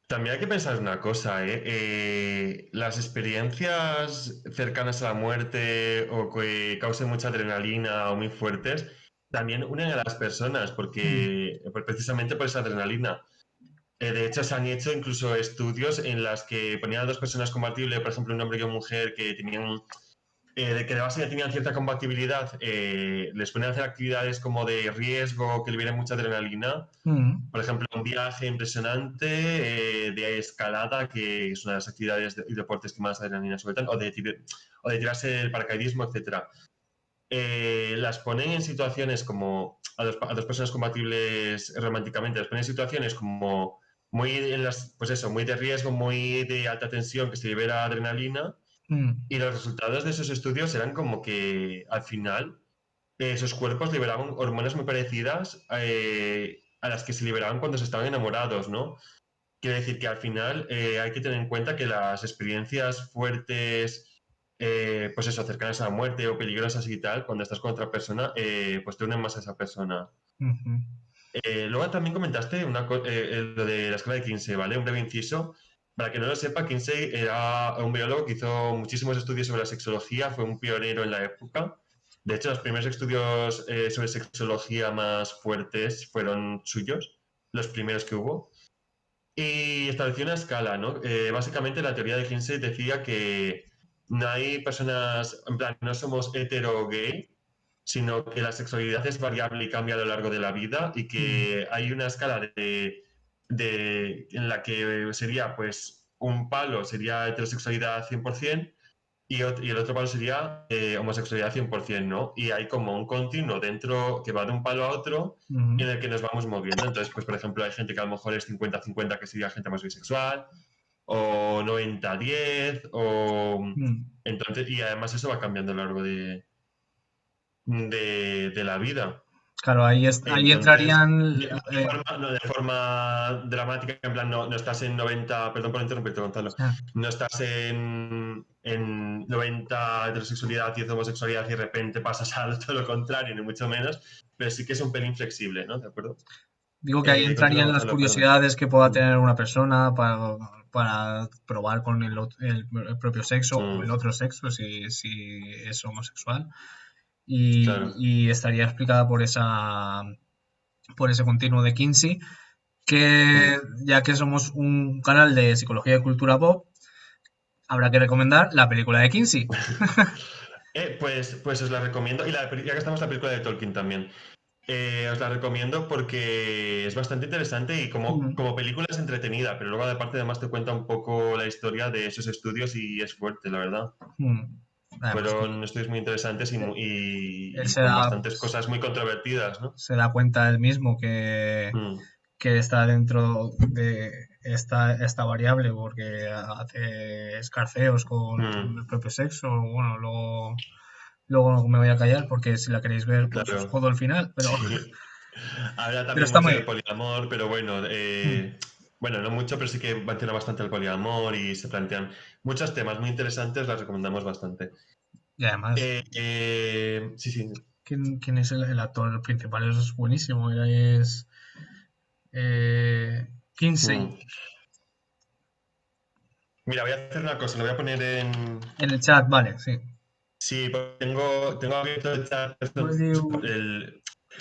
También hay que pensar una cosa, ¿eh? Las experiencias cercanas a la muerte o que causen mucha adrenalina o muy fuertes, también unen a las personas Mm, porque pues, precisamente por esa adrenalina. De hecho, se han hecho incluso estudios en las que ponían a dos personas compatibles, por ejemplo, un hombre y una mujer que tenían de que de base ya tenían cierta compatibilidad, les ponían a hacer actividades como de riesgo, que liberen mucha adrenalina. mm, Por ejemplo, un viaje impresionante de escalada, que es una de las actividades y deportes que más adrenalina sueltan, o de tirarse el paracaidismo, etcétera. Las ponen en situaciones como a dos personas compatibles románticamente, las ponen en situaciones como muy en las, pues eso, muy de riesgo, muy de alta tensión, que se libera adrenalina, mm, y los resultados de esos estudios eran como que al final esos cuerpos liberaban hormonas muy parecidas a las que se liberaban cuando se estaban enamorados, ¿no? Quiere decir que al final hay que tener en cuenta que las experiencias fuertes, pues eso, cercanas a la muerte o peligrosas y tal, cuando estás con otra persona, pues te unen más a esa persona. ujú, Luego también comentaste lo de la escala de Kinsey, ¿vale? Un breve inciso. Para que no lo sepa, Kinsey era un biólogo que hizo muchísimos estudios sobre la sexología, fue un pionero en la época. De hecho, los primeros estudios sobre sexología más fuertes fueron suyos, los primeros que hubo. Y estableció una escala, ¿no? Básicamente la teoría de Kinsey decía que no hay personas, en plan, no somos hetero o gay, sino que la sexualidad es variable y cambia a lo largo de la vida y mm, que hay una escala en la que sería, pues, un palo sería heterosexualidad 100% y el otro palo sería homosexualidad 100%, ¿no? Y hay como un continuo dentro que va de un palo a otro ujú, en el que nos vamos moviendo. Entonces, pues, por ejemplo, hay gente que a lo mejor es 50-50, que sería gente más bisexual, o 90-10, o... mm. Entonces, y además eso va cambiando a lo largo de la vida. Claro, ahí Entonces, entrarían. no de forma dramática, en plan, no estás en 90, perdón por interrumpirte, Gonzalo, Ah, no estás en 90 heterosexualidad, 10 homosexualidad y de repente pasas a todo lo contrario, ni mucho menos, pero sí que es un pelín flexible, ¿no? ¿De acuerdo? digo que ahí Continúa, entrarían las Gonzalo, perdón. curiosidades que pueda Mm, tener una persona para probar con el propio sexo o el mm, otro sexo, si es homosexual. claro. Y estaría explicada por ese continuo de Kinsey, que Mm. ya que somos un canal de psicología y cultura pop, habrá que recomendar la película de Kinsey. Pues os la recomiendo, y ya que estamos la película de Tolkien también. Os la recomiendo porque es bastante interesante y Mm, como película es entretenida, pero luego aparte además te cuenta un poco la historia de esos estudios y es fuerte, la verdad. mm. Además, Fueron estudios muy interesantes él y con bastantes pues, cosas muy controvertidas, ¿no? se da cuenta él mismo Mm, que está dentro de esta variable porque hace escarceos con mm, el propio sexo. Bueno, luego me voy a callar porque si la queréis ver, pues os claro, jodo el final, sí. Habla pero también está mucho muy del bien. poliamor, pero bueno, Mm. bueno, no mucho, pero sí que menciona bastante el poliamor y se plantean muchos temas muy interesantes, las recomendamos bastante. Y además, Sí, sí. ¿quién es el actor principal? Eso es buenísimo. Es Kinsey. Mm. Mira, voy a hacer una cosa, lo voy a poner en... En el chat, vale, sí. Sí, pues tengo abierto el chat, Will you-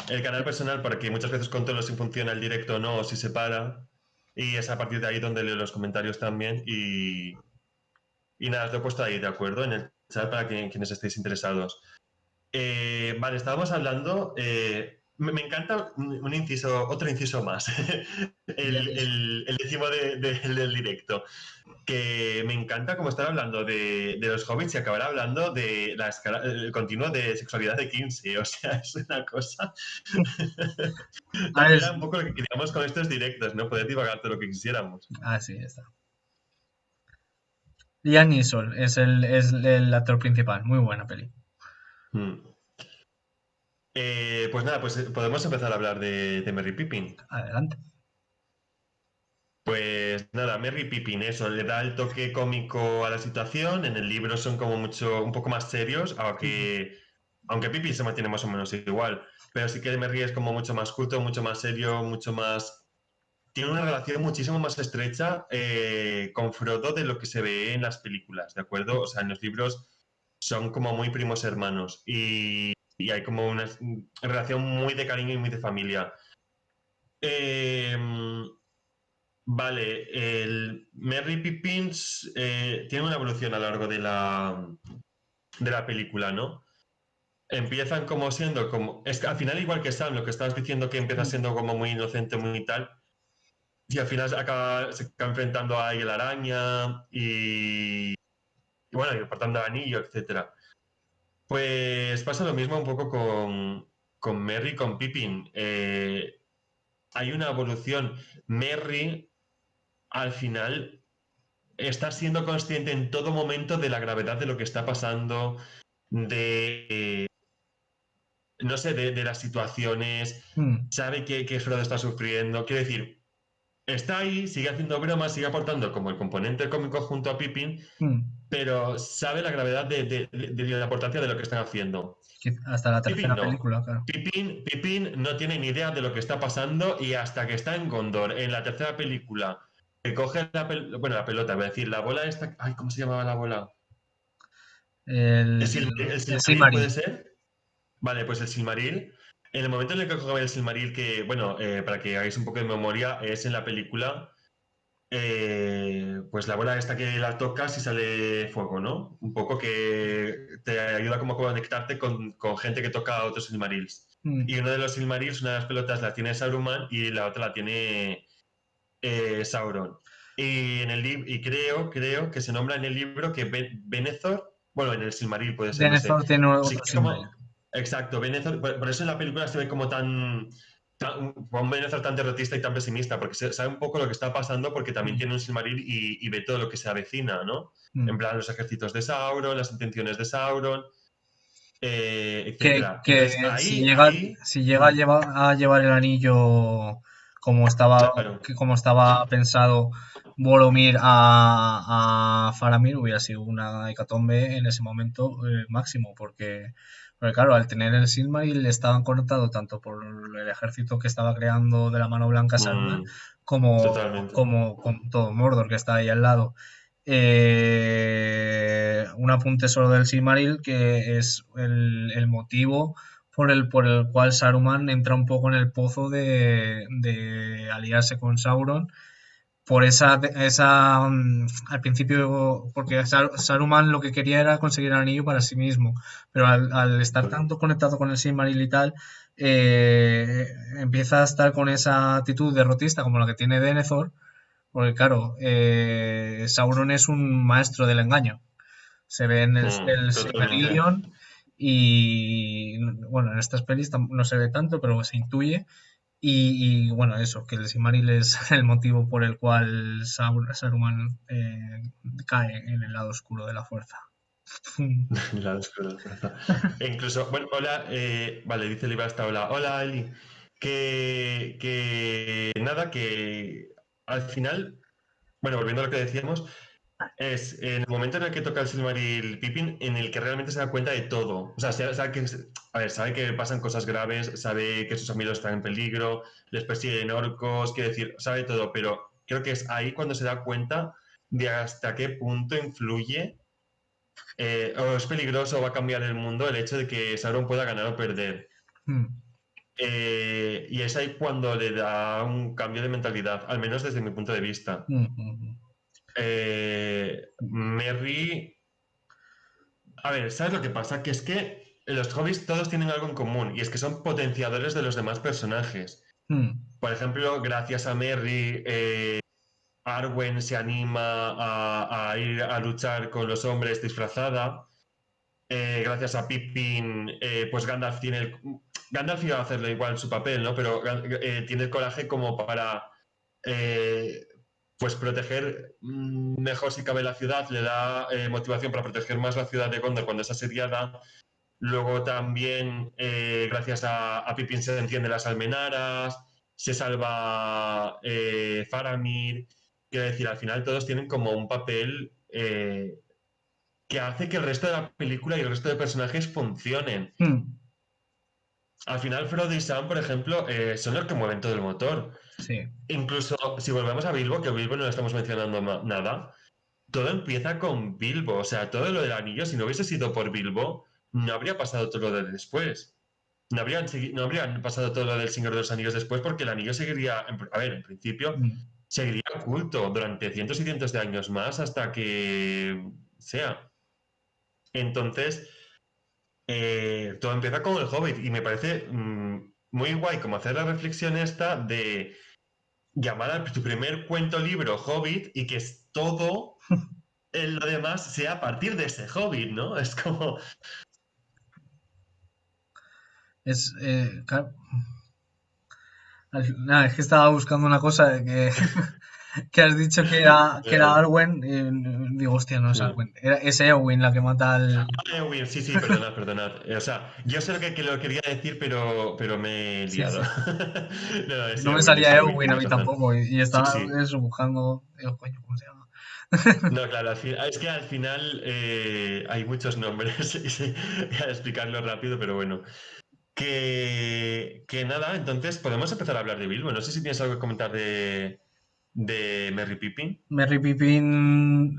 el canal personal para que muchas veces controlo si funciona el directo o no, o si se para. Y es a partir de ahí donde leo los comentarios también. Y nada, os lo he puesto ahí, ¿de acuerdo? En el chat para quienes estéis interesados. Vale, estábamos hablando... me encanta un inciso, otro inciso más. Ya ves. El décimo del directo. que me encanta como estar hablando de los hobbits y acabar hablando de la escala, el continuo de sexualidad de Kinsey. O sea, es una cosa. A ver, También era un poco lo que queríamos con estos directos, ¿no? Poder divagar todo lo que quisiéramos. sí, está. Liam Neeson es el actor principal. Muy buena peli. Mm. Pues nada, pues podemos empezar a hablar de Merry Pippin. Adelante. Pues nada, Merry Pippin, eso, le da el toque cómico a la situación. En el libro son como un poco más serios, aunque Pippin se mantiene más o menos igual. Pero sí que Merry es como mucho más culto, mucho más serio, mucho más. Tiene una relación muchísimo más estrecha con Frodo de lo que se ve en las películas, ¿de acuerdo? O sea, en los libros son como muy primos hermanos y hay como una relación muy de cariño y muy de familia. Eh, Vale, el Merry Pippins tiene una evolución a lo largo de la película, ¿no? Empiezan como siendo como. Es que al final, igual que Sam, lo que estabas diciendo que empieza siendo como muy inocente, muy tal. Y al final se acaba enfrentando a la araña y bueno, y portando el anillo, etcétera. Pues pasa lo mismo un poco con Merry, con Pippin. Hay una evolución. Merry, al final, estar siendo consciente en todo momento de la gravedad de lo que está pasando, de, no sé, de las situaciones, Mm, sabe que Frodo está sufriendo. Quiero decir, está ahí, sigue haciendo bromas, sigue aportando como el componente cómico junto a Pippin, mm. pero sabe la gravedad de la importancia de lo que están haciendo. Hasta la Pippin tercera no. película, claro. Pippin no tiene ni idea de lo que está pasando y hasta que está en Gondor, en la tercera película, que coge la pelota, voy a decir, la bola esta. Ay, ¿cómo se llamaba la bola? ¿El, El, el el Silmaril puede Silmaril. ser? Vale, pues el Silmaril. En el momento en el que coge el Silmaril, que, bueno, para que hagáis un poco de memoria, es en la película, pues la bola esta que la tocas y sale fuego, ¿no? Un poco que te ayuda como a conectarte con gente que toca otros Silmarils. Mm. Y uno de los Silmarils, una de las pelotas la tiene Saruman y la otra la tiene Sauron. Y creo que se nombra en el libro que Benethor, bueno, en el Silmaril puede ser, no sé. Denethor tiene Sí otro que Silmaril. exacto, Benethor, por eso en la película se ve como un Benethor tan derrotista y tan pesimista, porque sabe un poco lo que está pasando, porque también Mm, tiene un Silmaril y ve todo lo que se avecina, ¿no? En mm. plan, los ejércitos de Sauron, las intenciones de Sauron, Que, etcétera. que Entonces, si ahí, llega, ahí, si llega a llevar el anillo como estaba, claro. como estaba pensado Boromir a Faramir, hubiera sido una hecatombe en ese momento máximo, porque claro, al tener el Silmaril estaban conectados tanto por el ejército que estaba creando de la mano blanca Saruman, Mm, como, totalmente. como con todo Mordor que está ahí al lado. Un apunte solo del Silmaril, que es el motivo por el cual Saruman entra un poco en el pozo de aliarse con Sauron. Por al principio, porque Saruman lo que quería era conseguir el anillo para sí mismo, pero al estar tanto conectado con el Silmaril y tal, empieza a estar con esa actitud derrotista como la que tiene Denethor, porque claro, Sauron es un maestro del engaño. Se ve en el Totalmente. Silmarillion y bueno, en estas pelis no se ve tanto, pero se intuye. Bueno, eso, que el Silmaril es el motivo por el cual Saruman cae en el lado oscuro de la fuerza. La descoberta. E incluso, bueno, hola, vale, dice Liba hasta hola. Hola, Eli. Que nada, que al final, bueno, volviendo a lo que decíamos, es en el momento en el que toca el Silmaril Pippin, en el que realmente se da cuenta de todo. O sea, sabe que pasan cosas graves, sabe que sus amigos están en peligro, les persiguen orcos, quiere decir, sabe todo, pero creo que es ahí cuando se da cuenta de hasta qué punto influye o es peligroso o va a cambiar el mundo el hecho de que Sauron pueda ganar o perder. Y es ahí cuando le da un cambio de mentalidad, al menos desde mi punto de vista. Merry. A ver, ¿sabes lo que pasa? Que es que los hobbies todos tienen algo en común y es que son potenciadores de los demás personajes. Por ejemplo, gracias a Merry, Arwen se anima a ir a luchar con los hombres disfrazada. Gracias a Pippin, pues Gandalf iba a hacerle igual su papel, ¿no? Pero tiene el coraje como para eh, pues proteger mejor si cabe la ciudad, le da motivación para proteger más la ciudad de Gondor cuando es asediada. Luego también, gracias a Pippin se encienden las almenaras, se salva Faramir. Quiero decir, al final todos tienen como un papel que hace que el resto de la película y el resto de personajes funcionen. Hmm, Al final, Frodo y Sam, por ejemplo, son los que mueven todo el motor. sí. Incluso si volvemos a Bilbo, que Bilbo no le estamos mencionando nada, todo empieza con Bilbo. O sea, todo lo del anillo, si no hubiese sido por Bilbo, no habría pasado todo lo de después. No habrían pasado todo lo del Señor de los Anillos después, porque el anillo seguiría, a ver, en principio, Hmm. seguiría oculto durante cientos y cientos de años más hasta que sea. Entonces, todo empieza con el Hobbit y me parece muy guay como hacer la reflexión esta de llamar a tu primer cuento libro Hobbit y que es todo lo demás sea a partir de ese Hobbit, ¿no? Es como... Claro, nada, es que estaba buscando una cosa que has dicho que era Arwen. Digo, hostia, no es Mm. Arwen. Es Eowyn la que mata al. Eowyn, sí, sí, perdonad, perdonad. O sea, yo sé lo quería decir, pero me he Sí, liado. sí. No, No me salía Es Eowyn, Eowyn a tienes mí razón. tampoco. Y Sí, estaba sí. eso buscando. Digo, coño, ¿cómo se llama? No, claro, es que al final hay muchos nombres y sí, a explicarlo rápido, pero bueno. Que nada, entonces podemos empezar a hablar de Bilbo. No sé si tienes algo que comentar de Merry Pippin. Merry Pippin.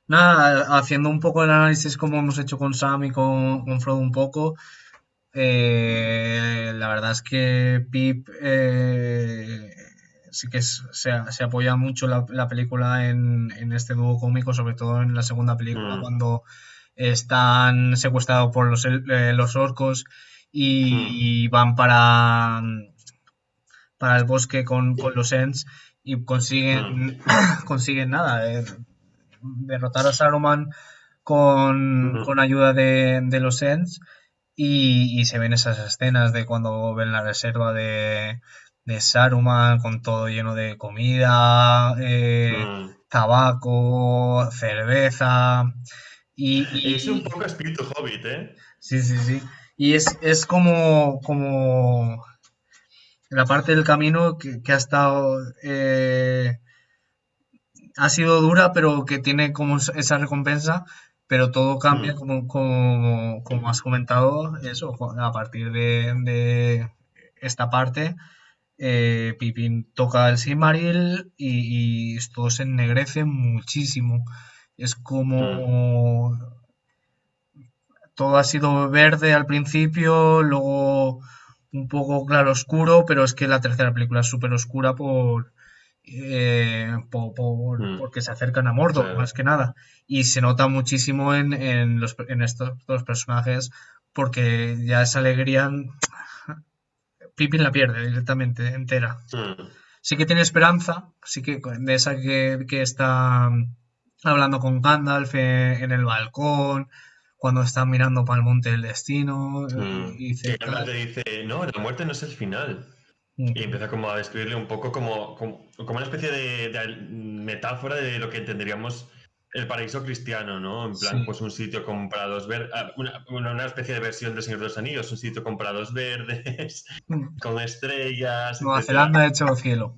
Nada, haciendo un poco el análisis como hemos hecho con Sam y con Frodo un poco. La verdad es que Pip sí que se apoya mucho la película en este dúo cómico, sobre todo en la segunda película, Mm, cuando están secuestrados por los orcos mm, y van para el bosque con los Ents y mm, consiguen nada, derrotar a Saruman con mm, ayuda de los Ents y se ven esas escenas de cuando ven la reserva de Saruman con todo lleno de comida, mm. tabaco, cerveza Es un y poco espíritu Hobbit, ¿eh? sí, sí, sí. Y es como la parte del camino que ha estado, ha sido dura, pero que tiene como esa recompensa, pero todo cambia Mm, como has comentado, eso, a partir de esta parte, Pippin toca el Silmaril y todo se ennegrece muchísimo. Es mm, como todo ha sido verde al principio, luego un poco claro oscuro, pero es que la tercera película es súper oscura mm. porque se acercan a Mordor, más Claro. que nada. Y se nota muchísimo en estos dos personajes, porque ya esa alegría Pippin la pierde directamente, entera. Mm, Sí que tiene esperanza, sí que de esa que está hablando con Gandalf en el balcón, cuando están mirando para el monte del destino, y Que dice Gandalf tal. le dice, no, la muerte no es el final. Y Mm, empieza como a describirle un poco como una especie de metáfora de lo que entenderíamos el paraíso cristiano, ¿no? En plan, sí. pues un sitio con prados verdes, una especie de versión del Señor de los Anillos, un sitio con prados verdes, Mm. con estrellas, Nueva etcétera. Zelanda hecho cielo.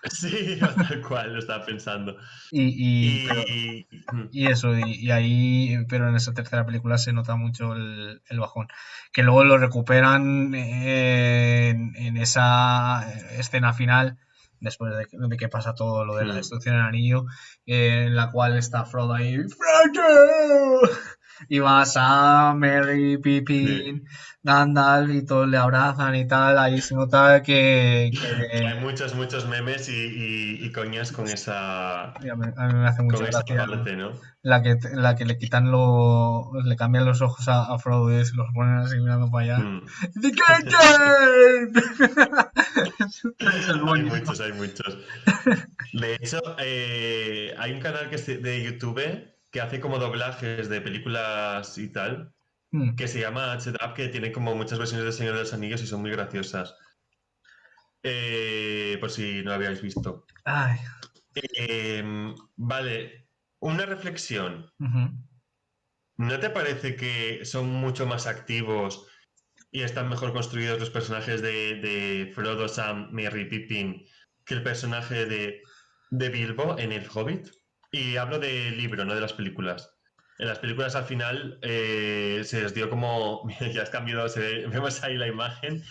Sí, tal cual, lo estaba pensando. Pero Y... y eso, y ahí, pero en esa tercera película se nota mucho el bajón. Que luego lo recuperan en esa escena final, después de que pasa todo lo de la destrucción del anillo, en la cual está Frodo ahí, ¡Frodo! Y va Sam, Merry, sí. Pippin, Gandalf y todos le abrazan y tal. Ahí se nota Hay muchos, muchos memes y coñas y a mí me hace mucha con esa gracia parte, ¿no? la que le quitan le cambian los ojos a Frodo y se los ponen así mirando para allá. Mm. ¡The Captain! Es el Hay único. muchos, hay muchos. De hecho, hay un canal de YouTube que hace como doblajes de películas y tal, Mm. que se llama HDAP, que tiene como muchas versiones de Señor de los Anillos y son muy graciosas. Por si no lo habíais visto. Ay. Vale, una reflexión. Ujú. ¿No te parece que son mucho más activos y están mejor construidos los personajes de Frodo, Sam, Merry, Pippin que el personaje de Bilbo en El Hobbit? Y hablo del libro, no de las películas. En las películas al final se les dio como... Ya has cambiado, vemos ahí la imagen.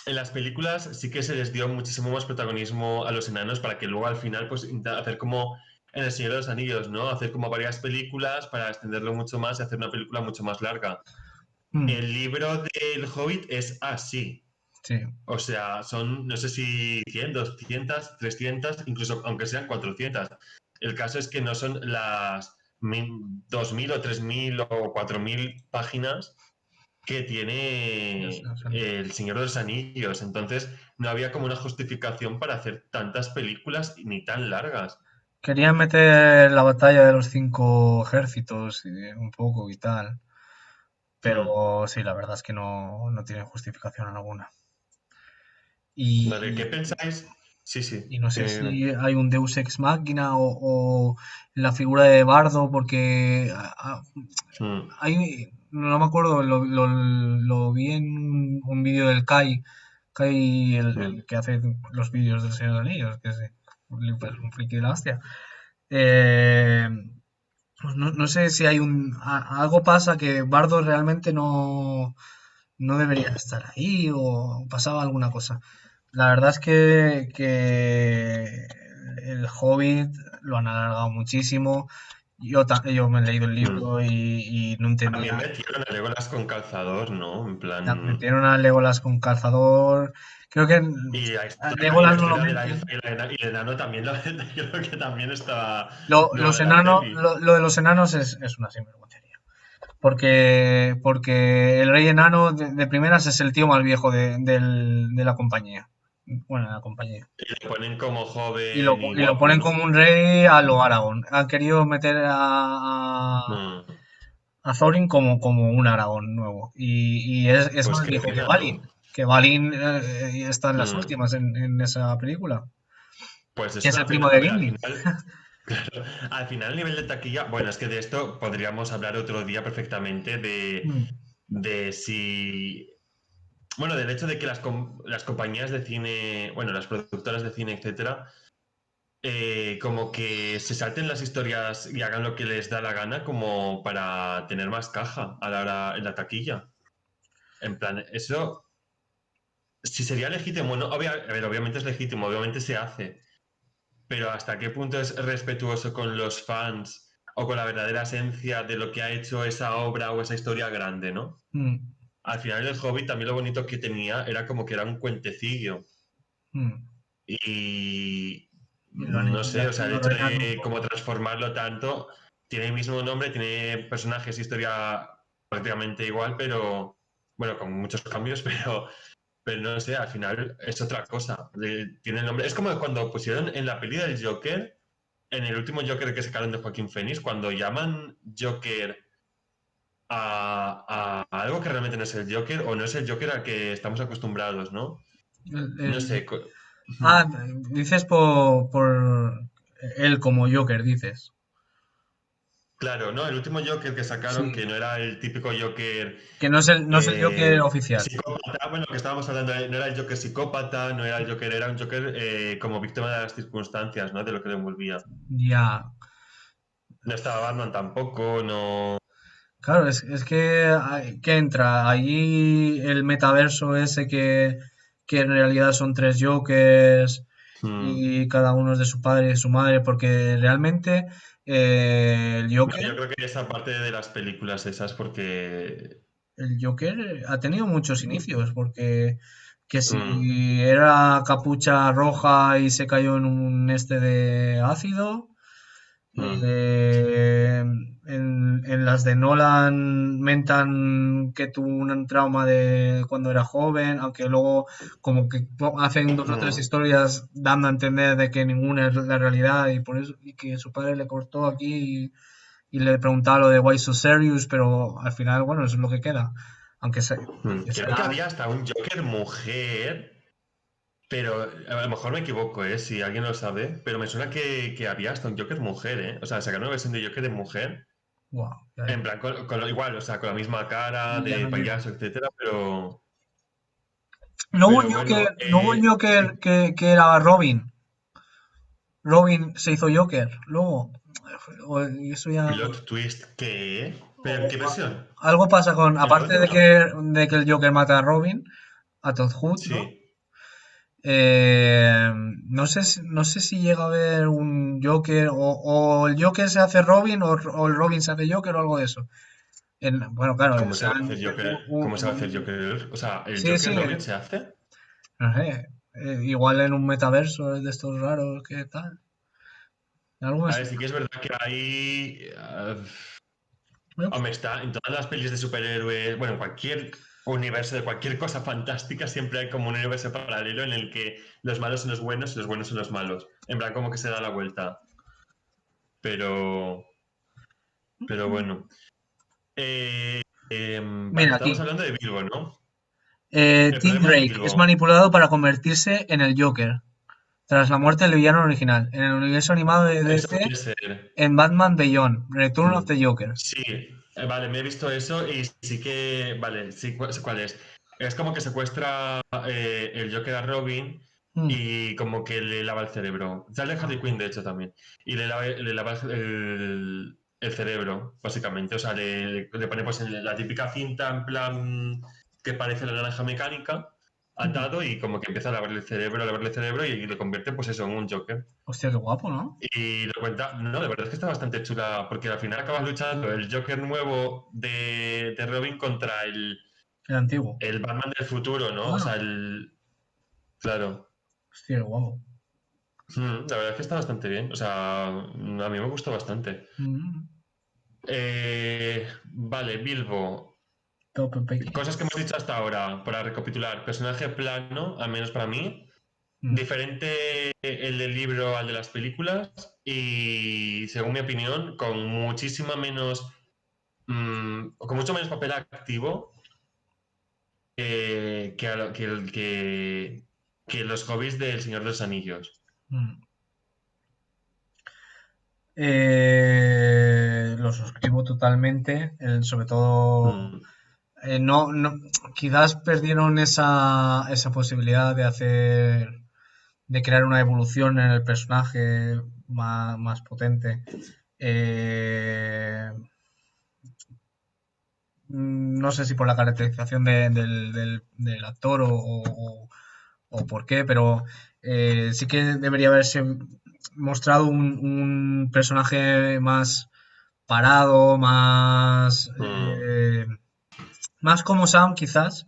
En las películas sí que se les dio muchísimo más protagonismo a los enanos para que luego al final pues hacer como en El Señor de los Anillos, ¿no? Hacer como varias películas para extenderlo mucho más y hacer una película mucho más larga. Mm. El libro del Hobbit es así. Sí. O sea, son, no sé si 100, 200, 300, incluso aunque sean 400. El caso es que no son las 2000 o 3000 o 4000 páginas que Los tiene Anillos. El Señor de los Anillos. Entonces, no había como una justificación para hacer tantas películas ni tan largas. Querían meter la batalla de los 5 ejércitos un poco y tal, Hmm. pero sí, la verdad es que no tiene justificación alguna. Vale, ¿qué Y, pensáis? Sí, y sí, no sé dime, dime. si hay un Deus Ex Machina o la figura de Bardo, porque Hmm. no me acuerdo, lo vi en un vídeo del Kai, el Hmm. que hace los vídeos del Señor de los Anillos, que es un friki de la hostia. Eh, pues no sé si hay algo pasa que Bardo realmente no debería estar ahí o pasaba alguna cosa. La verdad es que el Hobbit lo han alargado muchísimo. Yo me he leído el Hmm. libro y no También entendía. metieron a Legolas con calzador, ¿no? En plan... Metieron a Legolas con calzador. Creo que a Y Legolas la no lo historia del elfo meten. y el enano también creo que también está luego Los en la enanos, peli. lo de los enanos es una sinvergüencería. Porque el rey enano de primeras es el tío más viejo de la compañía. Bueno, de la compañía. Y lo ponen como Y lo, joven y y lo guapo, ponen ¿no? como un rey a lo Aragón. Han querido meter Mm. a Thorin como un Aragón nuevo. Y es Pues más qué viejo que pena, ¿no? Balin. Que Balin está en las Mm. últimas en esa película. Pues Que es es el una primo pena. de A ver, al Gimli. final, claro, al final, a nivel de taquilla, bueno, es que de esto podríamos hablar otro día perfectamente Mm, de si. Bueno, del hecho de que las compañías de cine, bueno, las productoras de cine, etcétera, como que se salten las historias y hagan lo que les da la gana como para tener más caja a la hora en la taquilla. En plan, eso, si sería legítimo, no, a ver, obviamente es legítimo, obviamente se hace, pero hasta qué punto es respetuoso con los fans o con la verdadera esencia de lo que ha hecho esa obra o esa historia grande, ¿no? mm, Al final el Hobbit también lo bonito que tenía era como que era un cuentecillo mm. y Y lo han no hecho sé, o ya, sea, el lo hecho rellenan un de cómo poco. transformarlo tanto, tiene el mismo nombre, tiene personajes, historia prácticamente igual, pero bueno, con muchos cambios, pero no sé, al final es otra cosa. Tiene el nombre. Es como cuando pusieron en la peli del Joker, en el último Joker que sacaron de Joaquín Phoenix, cuando llaman Joker a algo que realmente no es el Joker o no es el Joker al que estamos acostumbrados, ¿no? El- No el- sé. ah, dices por él como Joker, dices. Claro, ¿no? El último Joker que sacaron, Sí. que no era el típico Joker Que no es el Joker oficial. psicópata, bueno, que estábamos hablando, no era el Joker psicópata, no era el Joker, era un Joker como víctima de las circunstancias, ¿no? De lo que le envolvía. Ya. No estaba Batman tampoco, no. Claro, es que entra allí el metaverso ese que en realidad son 3 Jokers Mm. y cada uno es de su padre y de su madre, porque realmente el No, Joker, yo creo que esa parte de las películas esas, porque. el Joker ha tenido muchos inicios, porque que Mm, si era capucha roja y se cayó en un este de ácido, Mm, En las de Nolan mentan que tuvo un trauma de cuando era joven, aunque luego como que hacen dos o tres mm. historias dando a entender de que ninguna es la realidad y por eso y que su padre le cortó aquí y le preguntaba lo de Why So Serious, pero al final, bueno, eso es lo que queda. Aunque, aunque Creo que sea... había hasta un Joker mujer, pero a lo mejor me equivoco, si alguien lo sabe, pero me suena que había hasta un Joker mujer, ¿eh? O sea, sacaron una versión de Joker de mujer, Wow, en plan, con lo igual, o sea, con la misma cara, ya de no llego. payaso, etcétera, No hubo un pero Joker, bueno, no hubo un sí, Joker que era Robin. Robin se hizo Joker, luego. Y eso ya. plot twist, ¿qué? ¿Pero en o- qué versión? Algo pasa con. ¿En la Aparte última? de que el Joker mata a Robin, a Todd Hood, ¿no? Sí. No sé si llega a haber un Joker o el Joker se hace Robin o el Robin se hace Joker o algo de eso. Bueno, claro, o ¿Cómo se sea, va a hacer Joker? ¿Cómo se va a hacer Joker? O sea, ¿el sí, Joker sí, Robin se hace? no sé, igual en un metaverso de estos raros, ¿qué tal? Algo A así. ver, sí que es verdad que hay. Hombre, está en todas las pelis de superhéroes, bueno, en cualquier universo de cualquier cosa fantástica, siempre hay como un universo paralelo en el que los malos son los buenos y los buenos son los malos. En plan, como que se da la vuelta. Pero. Pero bueno. Vale, Mira, estamos aquí. hablando de Bilbo, ¿no? El Tim problema de Drake es Bilbo. manipulado para convertirse en el Joker tras la muerte del villano original en el universo animado de Eso DC puede ser. en Batman Beyond, Return of Mm. the Joker. Sí, vale, me he visto eso y sí que, vale, sí, sé cuál es. Es como que secuestra el Joker a Robin Mm. y como que le lava el cerebro. Sale Harley Quinn, de hecho, también. Y le lava el cerebro, básicamente. O sea, le pone pues la típica cinta en plan que parece la naranja mecánica, Mm. atado y como que empieza a lavarle el cerebro y lo convierte pues eso en un Joker. Hostia, qué guapo, ¿no? Y lo cuenta, no, de verdad es que está bastante chula, porque al final acabas luchando el Joker nuevo de Robin contra El antiguo. el Batman del futuro, ¿no? O sea, Ah, Claro. hostia, qué guapo. La verdad es que está bastante bien, o sea, a mí me gustó bastante. Mm. Vale, Bilbo. Top Becky. Cosas que hemos dicho hasta ahora, para recapitular. Personaje plano, al menos para mí. Mm. Diferente el del libro al de las películas y, según mi opinión, con muchísima menos con mucho menos papel activo que, a lo- que, el- que los hobbies del Señor de los Anillos. Mm. Lo suscribo totalmente, sobre todo Mm, quizás perdieron esa posibilidad de de crear una evolución en el personaje más potente. Eh, no sé si por la caracterización del actor o por qué, pero sí que debería haberse mostrado un personaje más parado, mm, más como Sam quizás,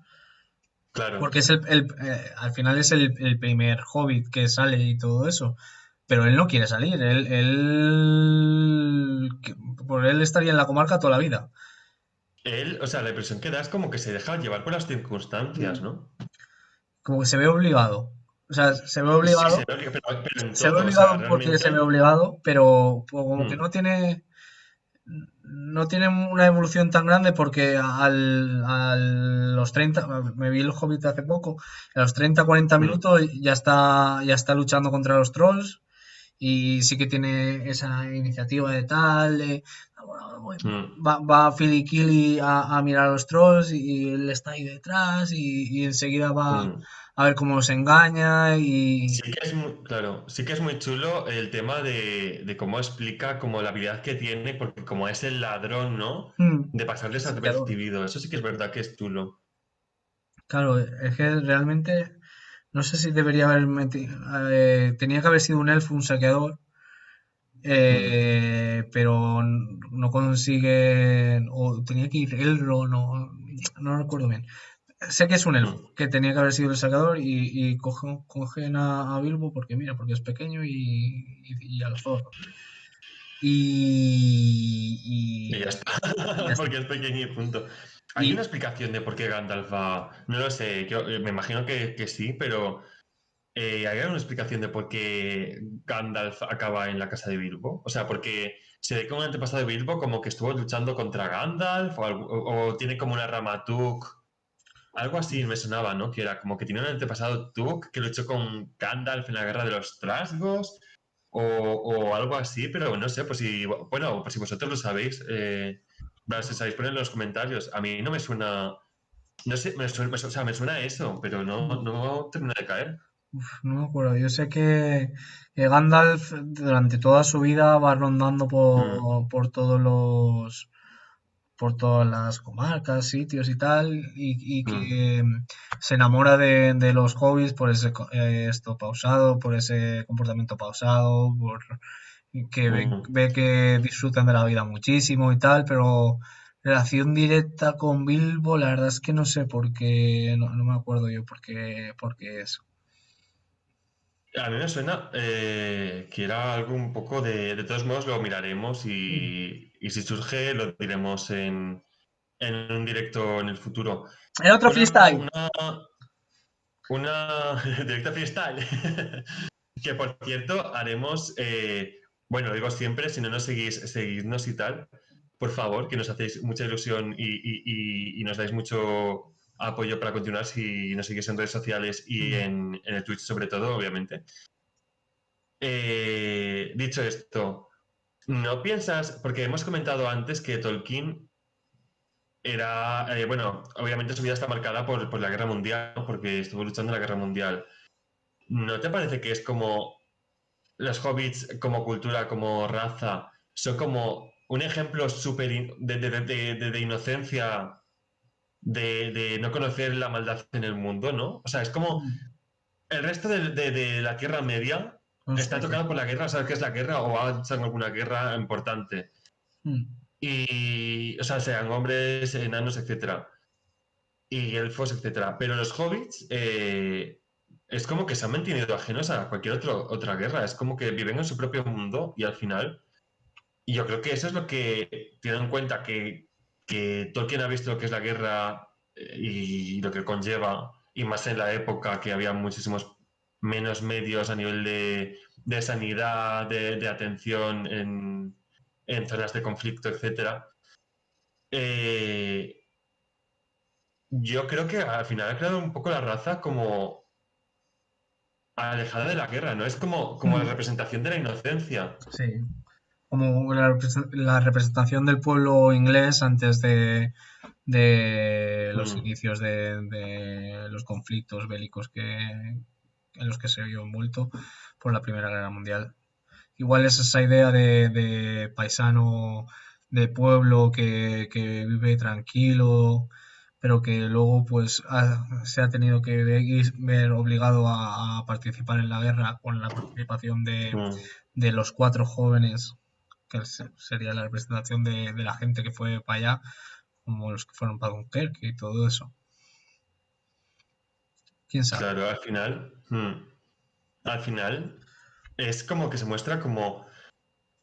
claro. porque es al final es el primer Hobbit que sale y todo eso, pero él no quiere salir, por él estaría en la comarca toda la vida. Él, o sea, la impresión que da es como que se deja llevar por las circunstancias, Mm. ¿no? Como que se ve obligado. O sea, se ve Sí, obligado, pero en se ve todo, o sea, obligado porque se ve realmente. obligado, pero como que mm, no tiene una evolución tan grande porque a los 30 me vi el Hobbit hace poco, a los 30 40 mm, minutos ya está luchando contra los trolls y sí que tiene esa iniciativa de tal, mm, va Philly Killy a mirar a los trolls y él está ahí detrás y enseguida va mm. a ver cómo los engaña Sí que es muy, claro, sí que es muy chulo el tema de cómo explica como la habilidad que tiene, porque como es el ladrón, ¿no? Mm, De pasar saqueador. desapercibido. Eso sí que es verdad que es chulo. Claro, es que realmente no sé si debería haber metido, tenía que haber sido un elfo, un saqueador, Mm, pero no consigue, o tenía que ir Elrond, no recuerdo bien. Sé que es un elfo, mm. que tenía que haber sido el sacador y cogen a Bilbo porque mira, porque es pequeño y a los zorros. Y ya y, está, y ya está. porque es pequeño y punto. ¿Hay una Y explicación de por qué Gandalf va? No lo sé, me imagino que sí, pero ¿hay alguna explicación de por qué Gandalf acaba en la casa de Bilbo? O sea, porque se ve que un antepasado de Bilbo como que estuvo luchando contra Gandalf o tiene como una rama Took. Algo así me sonaba, ¿no? Que era como que tiene un antepasado Took que luchó con Gandalf en la guerra de los Trasgos o algo así, pero no sé, pues si, bueno, pues si vosotros lo sabéis, si sabéis poner en los comentarios. A mí no me suena, no sé, o sea, me suena eso, pero no termina de caer. no me acuerdo. Yo sé que Gandalf durante toda su vida va rondando Mm, por todos los por todas las comarcas, sitios y tal, y mm, que se enamora de los hobbies por ese esto pausado, por ese comportamiento pausado, por que mm. ve que disfrutan de la vida muchísimo y tal, pero relación directa con Bilbo, la verdad es que no sé por qué, no me acuerdo yo por qué es. A mí me suena que era algo un poco de todos modos lo miraremos y si surge lo diremos en un directo en el futuro. ¡El otro Una, freestyle! una, una directa freestyle. Que por cierto, haremos, bueno, lo digo siempre, si no nos seguís, seguidnos y tal, por favor, que nos hacéis mucha ilusión y nos dais mucho apoyo para continuar si nos seguís en redes sociales y en el Twitch sobre todo, obviamente. Dicho esto, ¿no piensas, porque hemos comentado antes que Tolkien era, bueno, obviamente su vida está marcada por la guerra mundial, ¿no? Porque estuvo luchando en la guerra mundial. ¿No te parece que es como los hobbits como cultura, como raza, son como un ejemplo súper de inocencia, de no conocer la maldad en el mundo, ¿no? O sea, es como el resto de la Tierra Media está Hostia, tocado por la guerra, ¿sabes qué es la guerra? O ha estado en alguna guerra importante. Y, o sea, sean hombres, enanos, etcétera, y elfos, etcétera. Pero los hobbits es como que se han mantenido ajenos a cualquier otra guerra. Es como que viven en su propio mundo y al final. Y yo creo que eso es lo que, teniendo en cuenta que Tolkien ha visto lo que es la guerra y lo que conlleva, y más en la época que había muchísimos menos medios a nivel de sanidad, de atención en zonas de conflicto, etcétera. Eh, yo creo que al final ha creado un poco la raza como alejada de la guerra, ¿no? Es como la representación de la inocencia. sí, como la representación del pueblo inglés antes de los Mm, inicios de los conflictos bélicos en los que se vio envuelto por la Primera Guerra Mundial. Igual es esa idea de paisano de pueblo que vive tranquilo, pero que luego pues se ha tenido que ver obligado a participar en la guerra con la participación mm. de los cuatro jóvenes, que sería la representación de la gente que fue para allá, como los que fueron para Dunkerque y todo eso. ¿Quién sabe? Claro, al final es como que se muestra como,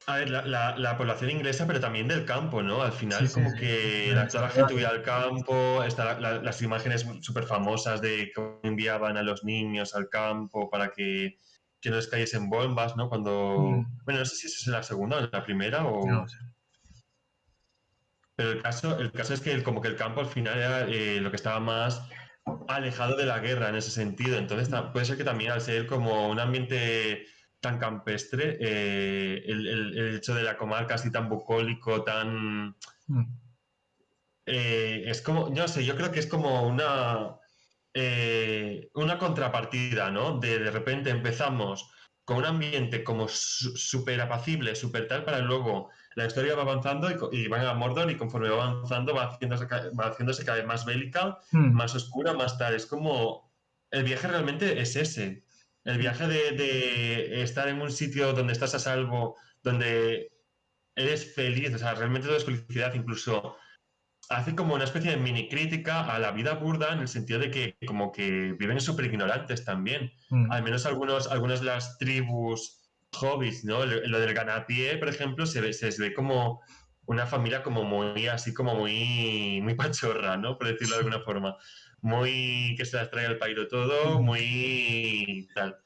a ver, la población inglesa, pero también del campo, ¿no? Al Sí, final sí, como sí. que La toda la gente desigualdad. huía al campo, las imágenes súper famosas de cómo enviaban a los niños al campo para que no les cayesen bombas, ¿no? Cuando, bueno, no sé si eso es en la segunda o en la primera No o... sé. Pero el caso es que como que el campo al final era lo que estaba más alejado de la guerra en ese sentido. Entonces puede ser que también al ser como un ambiente tan campestre, el hecho de la comarca así tan bucólico, tan... es como, no sé, yo creo que es como una contrapartida, ¿no? De repente empezamos con un ambiente como súper apacible, súper tal, para luego la historia va avanzando y van a Mordor y conforme va avanzando va haciéndose cada vez más bélica, más oscura, más tal. Es como, el viaje realmente es ese. El viaje de estar en un sitio donde estás a salvo, donde eres feliz, o sea, realmente todo es felicidad, incluso hace como una especie de mini crítica a la vida burda en el sentido de que como que viven súper ignorantes también. Al menos algunas de las tribus hobbits, ¿no? Lo del ganapié, por ejemplo, se ve como una familia como muy, así como muy, muy pachorra, ¿no? Por decirlo de alguna forma. Muy que se las trae al pairo todo, muy tal.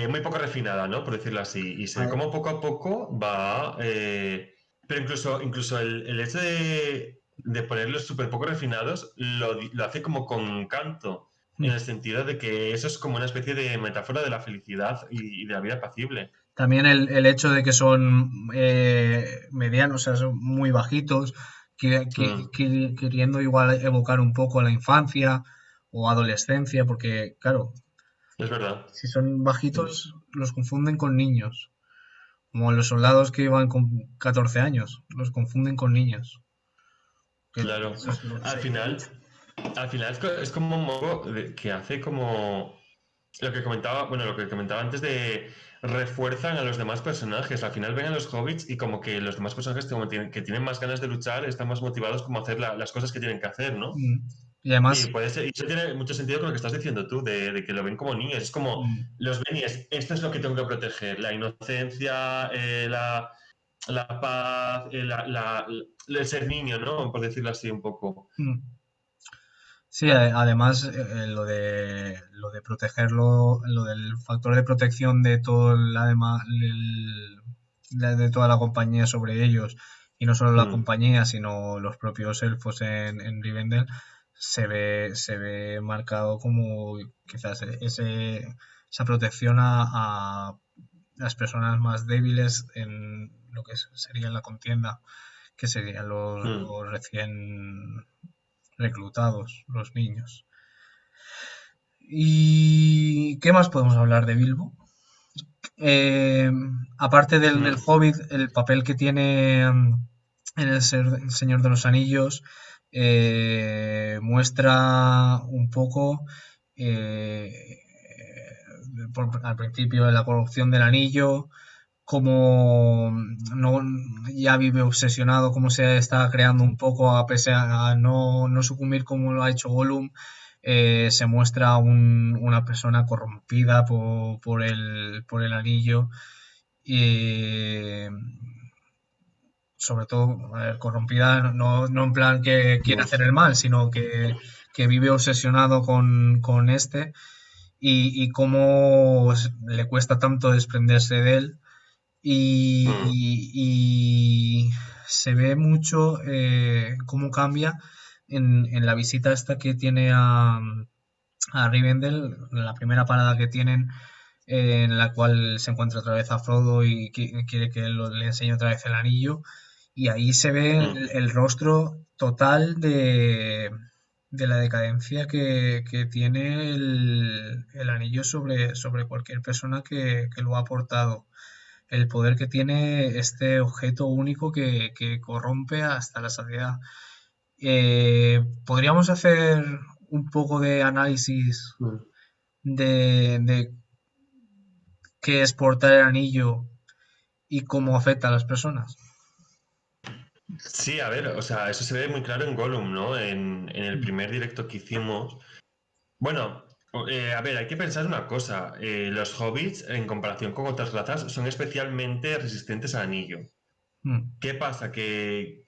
Muy poco refinada, ¿no? Por decirlo así. Y se ve como poco a poco va. Pero incluso el hecho de ponerlos súper poco refinados lo hace como con canto. En el sentido de que eso es como una especie de metáfora de la felicidad y de la vida apacible. También el hecho de que son medianos, o sea, son muy bajitos, Mm, queriendo igual evocar un poco a la infancia o adolescencia, porque, claro, es verdad. si son bajitos, los confunden con niños. Como los soldados que iban con 14 años, los confunden con niños. Que Claro. eso es Al se dice final, mucho. al final es como un modo que hace como lo que comentaba, bueno, lo que comentaba antes de refuerzan a los demás personajes. Al final ven a los hobbits y como que los demás personajes que tienen más ganas de luchar, están más motivados como a hacer las cosas que tienen que hacer, ¿no? Mm. Y Y además, puede ser, y eso tiene mucho sentido con lo que estás diciendo tú, de que lo ven como niños. Es como, mm, los ven y esto es lo que tengo que proteger, la inocencia, la paz, el ser niño, ¿no? Por decirlo así un poco. mm. Sí, además lo de protegerlo, lo del factor de protección de todo de toda la compañía sobre ellos, y no solo la Mm, compañía, sino los propios elfos en Rivendell, se ve marcado como quizás esa protección a las personas más débiles en lo que sería la contienda, que serían mm. los recién reclutados, los niños. ¿Y qué más podemos hablar de Bilbo? Eh, Aparte del Mm, Hobbit, el papel que tiene en el Señor de los Anillos muestra un poco eh, al principio de la corrupción del anillo, cómo no, ya vive obsesionado, cómo se está creando un poco a pesar a no sucumbir como lo ha hecho Gollum. Se muestra una persona corrompida por el anillo y sobre todo a ver, corrompida no en plan que quiere hacer el mal, sino que vive obsesionado con este y cómo le cuesta tanto desprenderse de él mm, y se ve mucho cómo cambia en la visita esta que tiene a Rivendell, la primera parada que tienen, en la cual se encuentra otra vez a Frodo y quiere que le enseñe otra vez el anillo. Y ahí se ve mm. el rostro total de la decadencia que tiene el anillo sobre cualquier persona que lo ha portado, el poder que tiene este objeto único que corrompe hasta la saciedad. Podríamos hacer un poco de análisis Mm. de qué es portar el anillo y cómo afecta a las personas. Sí, a ver, o sea, eso se ve muy claro en Gollum, ¿no? En el Mm, primer directo que hicimos. Bueno, a ver, hay que pensar una cosa. Los hobbits, en comparación con otras razas, son especialmente resistentes al anillo. mm, ¿Qué pasa? Que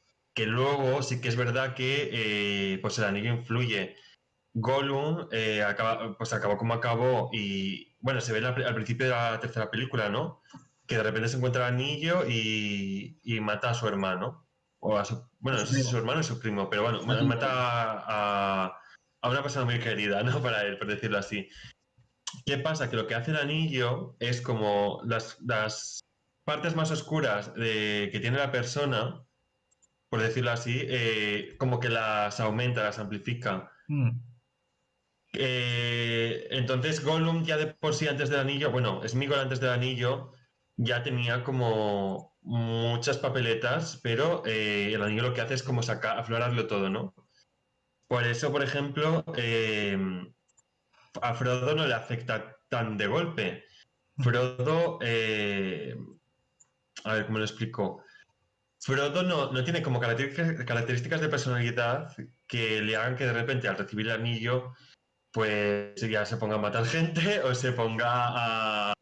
luego sí que es verdad que pues el anillo influye. Gollum pues acabó como acabó y bueno, se ve al principio de la tercera película, ¿no? Que de repente se encuentra el anillo y mata a su hermano. a Bueno, no su sé si primo, su hermano o su primo, pero bueno, a su mata primo. a una persona muy querida, ¿no? Para él, por decirlo así. ¿Qué pasa? Que lo que hace el anillo es como las partes más oscuras que tiene la persona, por decirlo así, como que las aumenta, las amplifica. Mm, Entonces Gollum ya de por sí antes del anillo, bueno, Sméagol antes del anillo ya tenía como muchas papeletas, pero el anillo lo que hace es como sacar, aflorarlo todo, ¿no? Por eso, por ejemplo, a Frodo no le afecta tan de golpe. mm, Frodo, a ver cómo lo explico. Frodo no tiene como características de personalidad que le hagan que de repente al recibir el anillo pues ya se ponga a matar gente o se ponga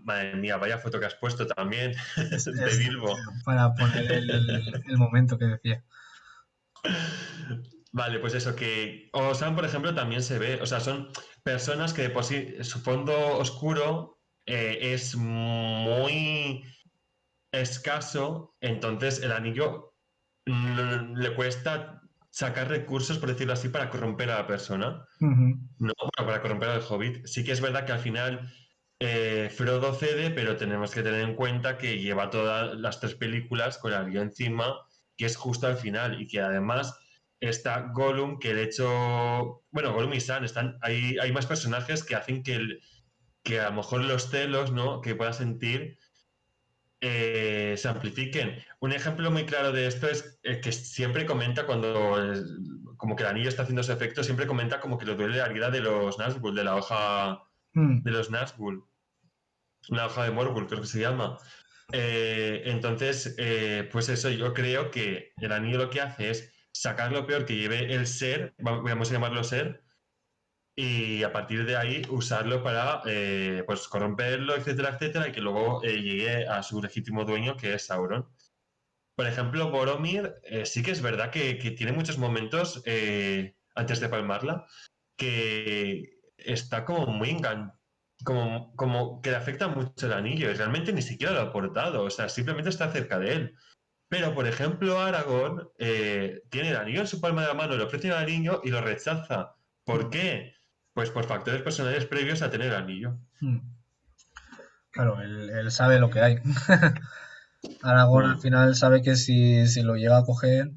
Madre mía, vaya foto que has puesto también de Es Bilbo. para poner el momento que decía. Vale, pues eso que o Sam, por ejemplo, también se ve, o sea, son personas que de por sí su fondo oscuro es muy escaso, entonces el anillo le cuesta sacar recursos, por decirlo así, para corromper a la persona. Ujú. No, bueno, para corromper al Hobbit. Sí que es verdad que al final Frodo cede, pero tenemos que tener en cuenta que lleva todas las 3 películas con el anillo encima, que es justo al final, y que además está Gollum, que de hecho, bueno, Gollum y Sam, hay más personajes que hacen que a lo mejor los celos, ¿no? que pueda sentir se amplifiquen. Un ejemplo muy claro de esto es que siempre comenta cuando como que el anillo está haciendo su efecto, siempre comenta como que le duele la herida de los Nazgûl, de la hoja Mm. de los Nazgûl, la hoja de Morgul, creo que se llama. Entonces, pues eso, yo creo que el anillo lo que hace es sacar lo peor que lleve el ser, vamos a llamarlo ser, y a partir de ahí usarlo para pues corromperlo, etcétera, etcétera, y que luego llegue a su legítimo dueño, que es Sauron. Por ejemplo, Boromir sí que es verdad que tiene muchos momentos antes de palmarla que está como muy como que le afecta mucho el anillo y realmente ni siquiera lo ha aportado, o sea, simplemente está cerca de él. Pero, por ejemplo, Aragorn tiene el anillo en su palma de la mano, le ofrece el anillo y lo rechaza. ¿Por qué? Pues por factores personales previos a tener el anillo. Mm. Claro, él sabe lo que hay. Aragorn al Mm. final sabe que si lo llega a coger,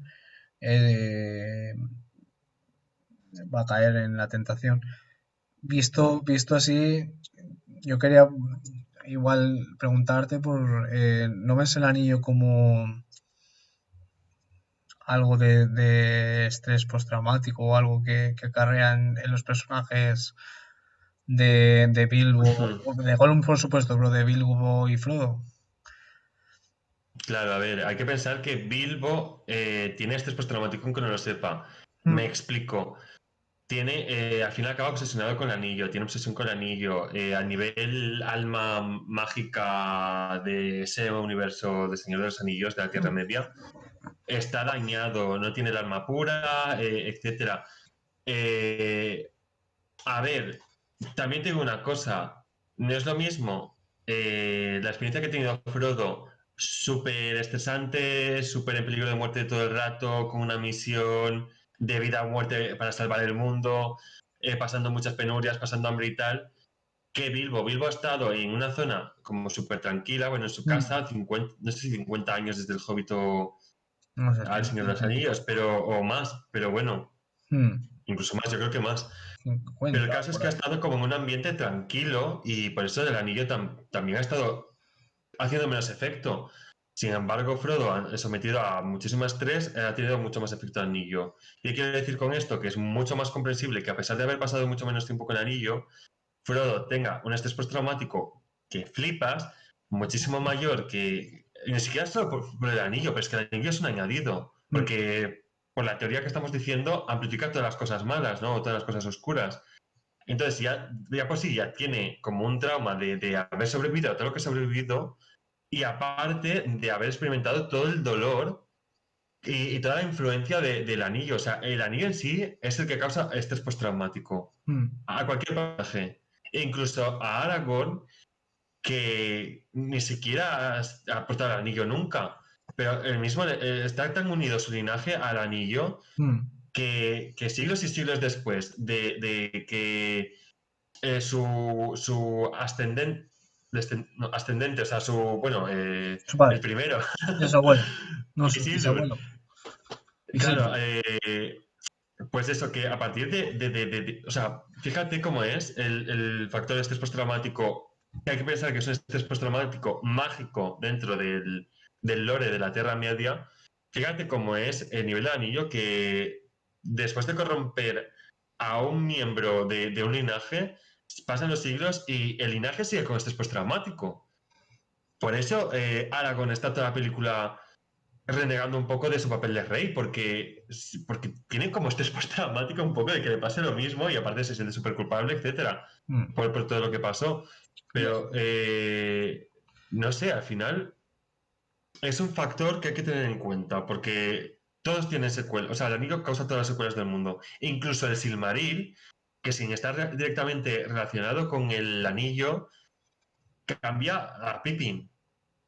eh, va a caer en la tentación. Visto así, yo quería igual preguntarte ¿no ves el anillo como algo de estrés postraumático o algo que acarrean en los personajes de Bilbo, o de Gollum por supuesto, pero de Bilbo y Frodo? Claro, a ver, hay que pensar que Bilbo tiene estrés postraumático aunque no lo sepa. Me Mm. explico. Al final acaba obsesionado con el anillo, tiene obsesión con el anillo. A nivel alma mágica de ese universo de Señor de los Anillos de la Tierra Media, está dañado, no tiene el alma pura, etcétera. Eh, a ver, también te digo una cosa, no es lo mismo la experiencia que ha tenido Frodo, súper estresante, súper en peligro de muerte todo el rato, con una misión de vida o muerte para salvar el mundo, pasando muchas penurias, pasando hambre y tal, que Bilbo. Bilbo ha estado en una zona como súper tranquila, bueno, en su Mm. casa, 50, no sé si 50 años desde el Hobbit No sé, al Señor de los Anillos, pero, o más, pero bueno, mm, incluso más, yo creo que más. Pero el 50 caso es por que ha ahí. estado como en un ambiente tranquilo y por eso el anillo también ha estado haciendo menos efecto. Sin embargo, Frodo, sometido a muchísimo estrés, ha tenido mucho más efecto el anillo. ¿Y quiere decir con esto? Que es mucho más comprensible que a pesar de haber pasado mucho menos tiempo con el anillo, Frodo tenga un estrés postraumático que flipas, muchísimo mayor que ni siquiera solo por el anillo, pero es que el anillo es un añadido, Mm. porque por la teoría que estamos diciendo amplifica todas las cosas malas, ¿no? O todas las cosas oscuras. Entonces ya por sí ya tiene como un trauma de haber sobrevivido a todo lo que ha sobrevivido y aparte de haber experimentado todo el dolor y toda la influencia del anillo. O sea, el anillo en sí es el que causa estrés postraumático Mm. a cualquier personaje. E incluso a Aragorn, que ni siquiera ha portado el anillo nunca. Pero el mismo está tan unido su linaje al anillo Mm. que siglos y siglos después de que su ascendente, no, ascendente, o sea, bueno, Su el padre, primero, es su abuelo, no su Isildur. bisabuelo. Claro, Isildur. pues eso, que a partir o sea, fíjate cómo es el factor de estrés postraumático, que hay que pensar que es un estrés postraumático mágico dentro del lore de la Tierra Media. Fíjate cómo es el nivel de anillo que después de corromper a un miembro de un linaje, pasan los siglos y el linaje sigue con estrés postraumático. Por eso Aragorn está toda la película renegando un poco de su papel de rey, porque tiene como estrés postraumático un poco de que le pase lo mismo y aparte se siente súper culpable, etcétera, Mm. por todo lo que pasó. Pero, no sé, al final es un factor que hay que tener en cuenta, porque todos tienen secuelas, o sea, el anillo causa todas las secuelas del mundo. Incluso el Silmaril, que sin estar directamente relacionado con el anillo, cambia a Pippin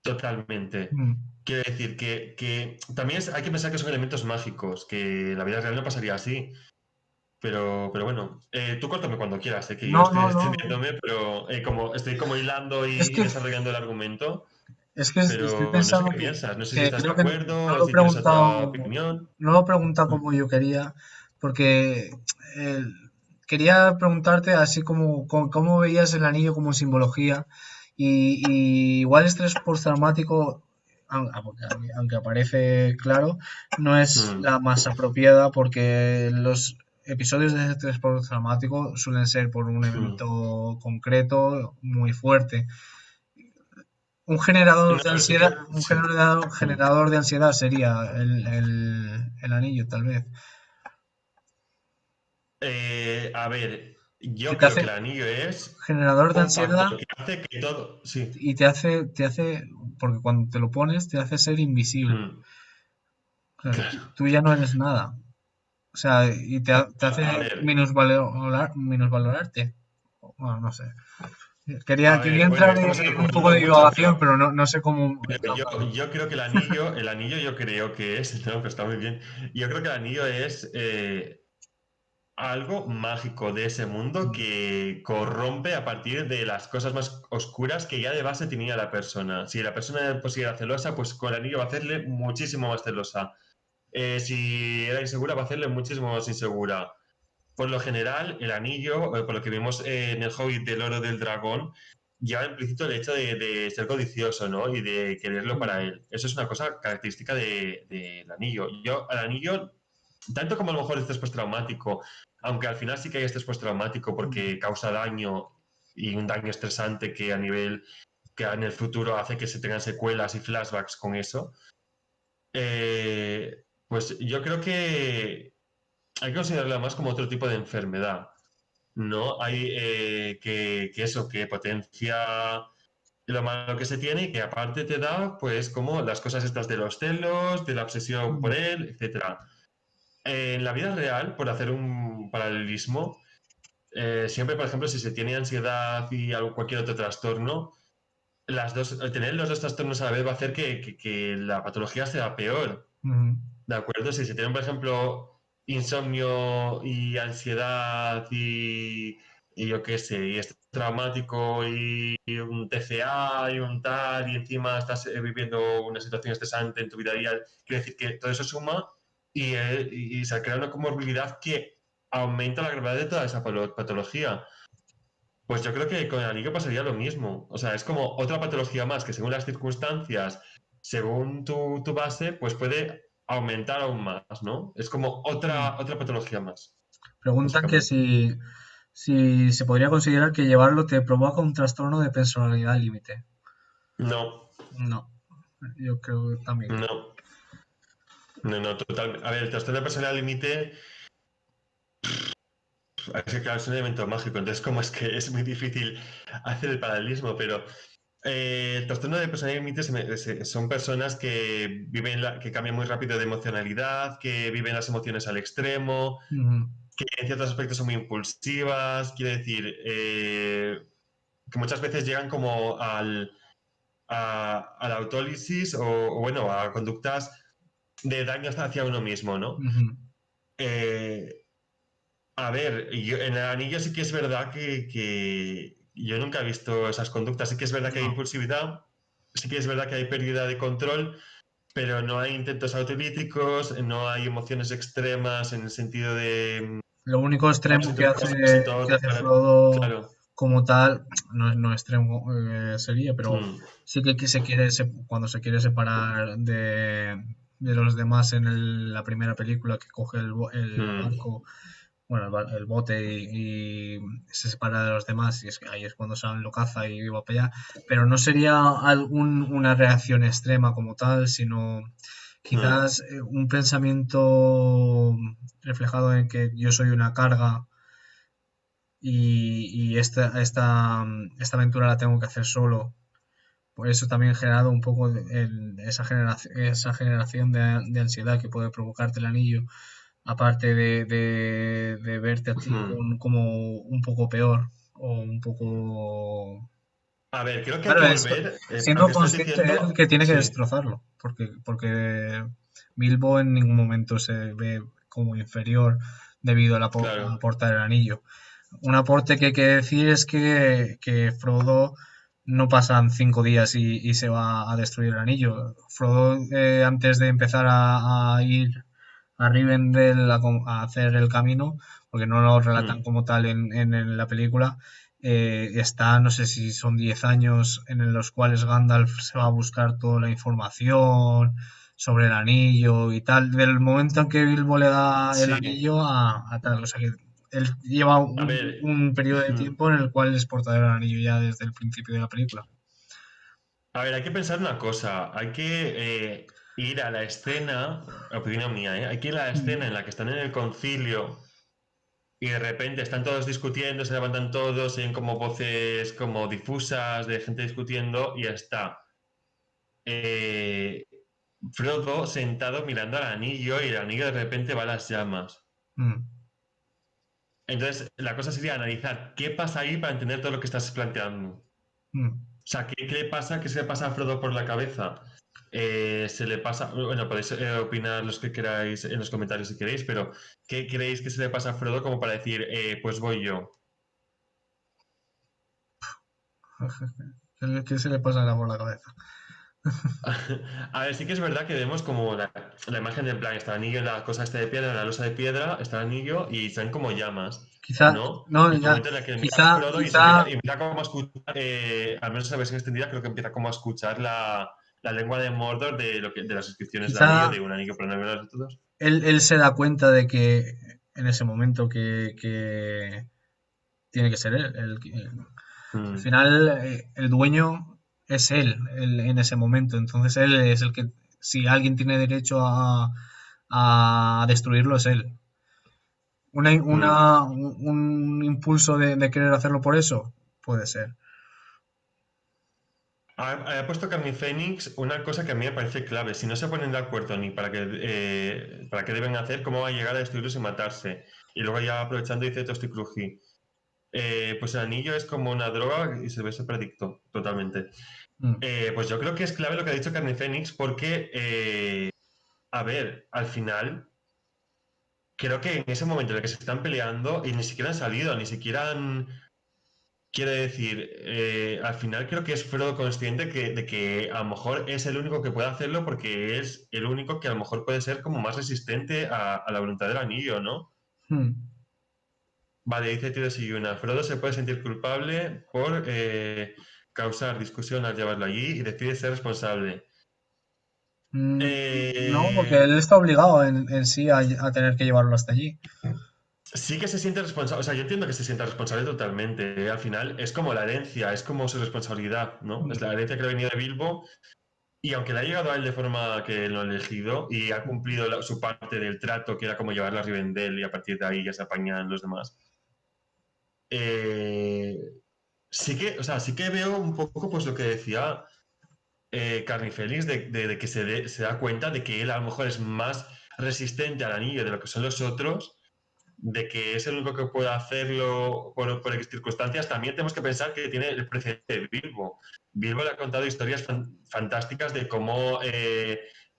totalmente. Mm. Quiero decir que también hay que pensar que son elementos mágicos, que la vida real no pasaría así. Pero bueno, tú córtame cuando quieras, que yo No, estoy no, no. extendiéndome, pero como estoy como hilando Es y que, desarrollando el argumento, es que estoy pero no sé pensando qué piensas, no sé si que estás de creo que acuerdo o si tienes otra opinión. no lo he preguntado Mm, como yo quería, porque eh, quería preguntarte así como, cómo veías el anillo como simbología y igual estrés postraumático, aunque aparece claro, no es mm, la más apropiada porque los episodios de estrés postraumático suelen ser por un mm. evento concreto muy fuerte. Un No, generador de pero sí ansiedad, que un sí. Mm. generador de ansiedad sería el anillo, tal vez. A ver, Que yo te creo que hace el anillo es generador de un factor ansiedad que hace que todo. Sí. y te hace, porque cuando te lo pones, te hace ser invisible. Mm, O sea, claro. tú ya no eres nada. O sea, y te A hace ver, minusvalorarte. Bueno, no sé. a Quería ver, bueno, entrar estamos en un poco elucubrando de mucho, divagación, pero no sé cómo pero encauzarlo. yo creo que el anillo yo creo que es, no, pero está muy bien. Yo creo que el anillo es algo mágico de ese mundo Mm, que corrompe a partir de las cosas más oscuras que ya de base tenía la persona. Si la persona pues, era celosa, pues con el anillo va a hacerle muchísimo más celosa. Si era insegura, va a hacerle muchísimo más insegura. Por lo general, el anillo, por lo que vimos en el Hobbit del Oro del Dragón, lleva implícito el hecho de ser codicioso, ¿no? Y de quererlo para mm, él. Eso es una cosa característica del anillo. Yo, al anillo, tanto como a lo mejor estrés postraumático, aunque al final sí que hay estrés postraumático mm. porque causa daño y un daño estresante que a nivel que en el futuro hace que se tengan secuelas y flashbacks con eso, pues yo creo que hay que considerarlo más como otro tipo de enfermedad, ¿no? Hay que eso, que potencia lo malo que se tiene y que aparte te da, pues, como las cosas estas de los celos, de la obsesión por Mm. él, etcétera. En la vida real, por hacer un paralelismo, siempre, por ejemplo, si se tiene ansiedad y cualquier otro trastorno, el tener los dos trastornos a la vez va a hacer que la patología sea peor. Mm. ¿De acuerdo? Si se tienen, por ejemplo, insomnio y ansiedad y yo qué sé, y estrés traumático y un TCA y un tal, y encima estás viviendo una situación estresante en tu vida diaria, quiere decir que todo eso suma y se crea una comorbilidad que aumenta la gravedad de toda esa patología. Pues yo creo que con el anillo pasaría lo mismo. O sea, es como otra patología más que según las circunstancias, según tu base, pues puede aumentar aún más, ¿no? Es como Mm. otra patología más, Preguntan que básicamente. si se podría considerar que llevarlo te provoca un trastorno de personalidad límite. No, No, yo creo también que no. no, no, total. A ver, el trastorno de personalidad límite, es que claro, es un elemento mágico, entonces como es que es muy difícil hacer el paralelismo, pero el trastorno de personalidad límite son personas que viven que cambian muy rápido de emocionalidad, que viven las emociones al extremo, Ujú. que en ciertos aspectos son muy impulsivas, quiere decir, que muchas veces llegan como a la autólisis o, bueno, a conductas de daño hacia uno mismo, ¿no? Ujú. Eh, a ver, en el anillo sí que es verdad que yo nunca he visto esas conductas, sí que es verdad que hay No. impulsividad, sí que es verdad que hay pérdida de control, pero no hay intentos autolíticos, no hay emociones extremas en el sentido de Lo único vamos a extremo intentar pasar casi todo que hace para... Frodo Claro. como tal, no extremo sería, pero Mm, sí que cuando se quiere separar de los demás en la primera película que coge el mm, barco, bueno, el bote y se separa de los demás y es que ahí es cuando Sam lo caza y va para allá, pero no sería una reacción extrema como tal, sino mm, quizás un pensamiento reflejado en que yo soy una carga y esta aventura la tengo que hacer solo. Por eso también he generado un poco esa generación de ansiedad que puede provocarte el anillo, aparte de verte a ti Hmm. como un poco peor o un poco... A ver, creo que hay Claro, que es volver a lo siendo que estás consciente él diciendo. que tiene que Sí, destrozarlo, porque Bilbo en ningún momento se ve como inferior debido al claro. portar el anillo. Un aporte que hay que decir es que Frodo no pasan 5 días y se va a destruir el anillo. Frodo, antes de empezar a ir a Rivendell a hacer el camino, porque no lo relatan Hmm. como tal en la película, está, no sé si son 10 años en los cuales Gandalf se va a buscar toda la información sobre el anillo y tal, del momento en que Bilbo le da el Sí. anillo a tal, o sea que él lleva A ver, un periodo de hmm. tiempo en el cual es portador del anillo ya desde el principio de la película. A ver, hay que pensar una cosa. Hay que ir a la escena, opinión mía, ¿eh? Hay que ir a la escena Mm, en la que están en el concilio y de repente están todos discutiendo, se levantan todos, se oyen como voces como difusas de gente discutiendo y está eh, Frodo sentado mirando al anillo y el anillo de repente va a las llamas. mm, Entonces, la cosa sería analizar qué pasa ahí para entender todo lo que estás planteando. mm. O sea, ¿qué le pasa? ¿Qué se le pasa a Frodo por la cabeza? Se le pasa, bueno, podéis opinar los que queráis en los comentarios si queréis, pero ¿qué creéis que se le pasa a Frodo como para decir, pues voy yo? ¿Qué se le pasará por la cabeza? A ver, sí que es verdad que vemos como la imagen del plan, está el anillo en la cosa esta de piedra, en la losa de piedra, está el anillo y están como llamas, Quizá, ¿no? no, En el ya, momento en el que mira a quizá, Frodo y, quizá y empieza como a escuchar, al menos esa versión extendida, creo que empieza como a escuchar la lengua de Mordor de, de las inscripciones del anillo, Quizá de un anillo para no de todos. él se da cuenta de que en ese momento que tiene que ser él. Al Mm, final, el dueño es él en ese momento. Entonces él es el que, si alguien tiene derecho a destruirlo, es él. mm. Un impulso de querer hacerlo por eso, puede ser. Ha puesto Carmen Fénix una cosa que a mí me parece clave. Si no se ponen de acuerdo ni para qué deben hacer, cómo va a llegar a destruirlos y matarse. Y luego ya aprovechando dice Tosti Cruji. Pues el anillo es como una droga y se ve súper adicto, totalmente. Mm, Pues yo creo que es clave lo que ha dicho Carmen Fénix porque, a ver, al final, creo que en ese momento en el que se están peleando y ni siquiera han salido, ni siquiera han... Quiere decir, al final creo que es Frodo consciente de que a lo mejor es el único que puede hacerlo porque es el único que a lo mejor puede ser como más resistente a la voluntad del anillo, ¿no? mm. Vale, dice Tiro Siyuna, Frodo se puede sentir culpable por causar discusión al llevarlo allí y decide ser responsable. No, porque Eh, él está obligado en sí a tener que llevarlo hasta allí. sí que se siente responsable, o sea, yo entiendo que se sienta responsable totalmente. Al final es como la herencia, es como su responsabilidad, ¿no? Es Mm, la herencia que le ha venido de Bilbo. Y aunque le ha llegado a él de forma que él no ha elegido y ha cumplido su parte del trato, que era como llevarla a Rivendell y a partir de ahí ya se apañan los demás, eh, sí que, o sea, sí que veo un poco pues lo que decía Carni Félix de que se da cuenta de que él a lo mejor es más resistente al anillo de lo que son los otros, de que es el único que puede hacerlo por X circunstancias. También tenemos que pensar que tiene el precedente de Bilbo. Bilbo le ha contado historias fantásticas de cómo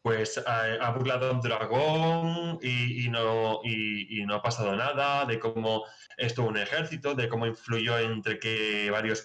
pues ha burlado a un dragón y no ha pasado nada, de cómo estuvo un ejército, de cómo influyó entre que varios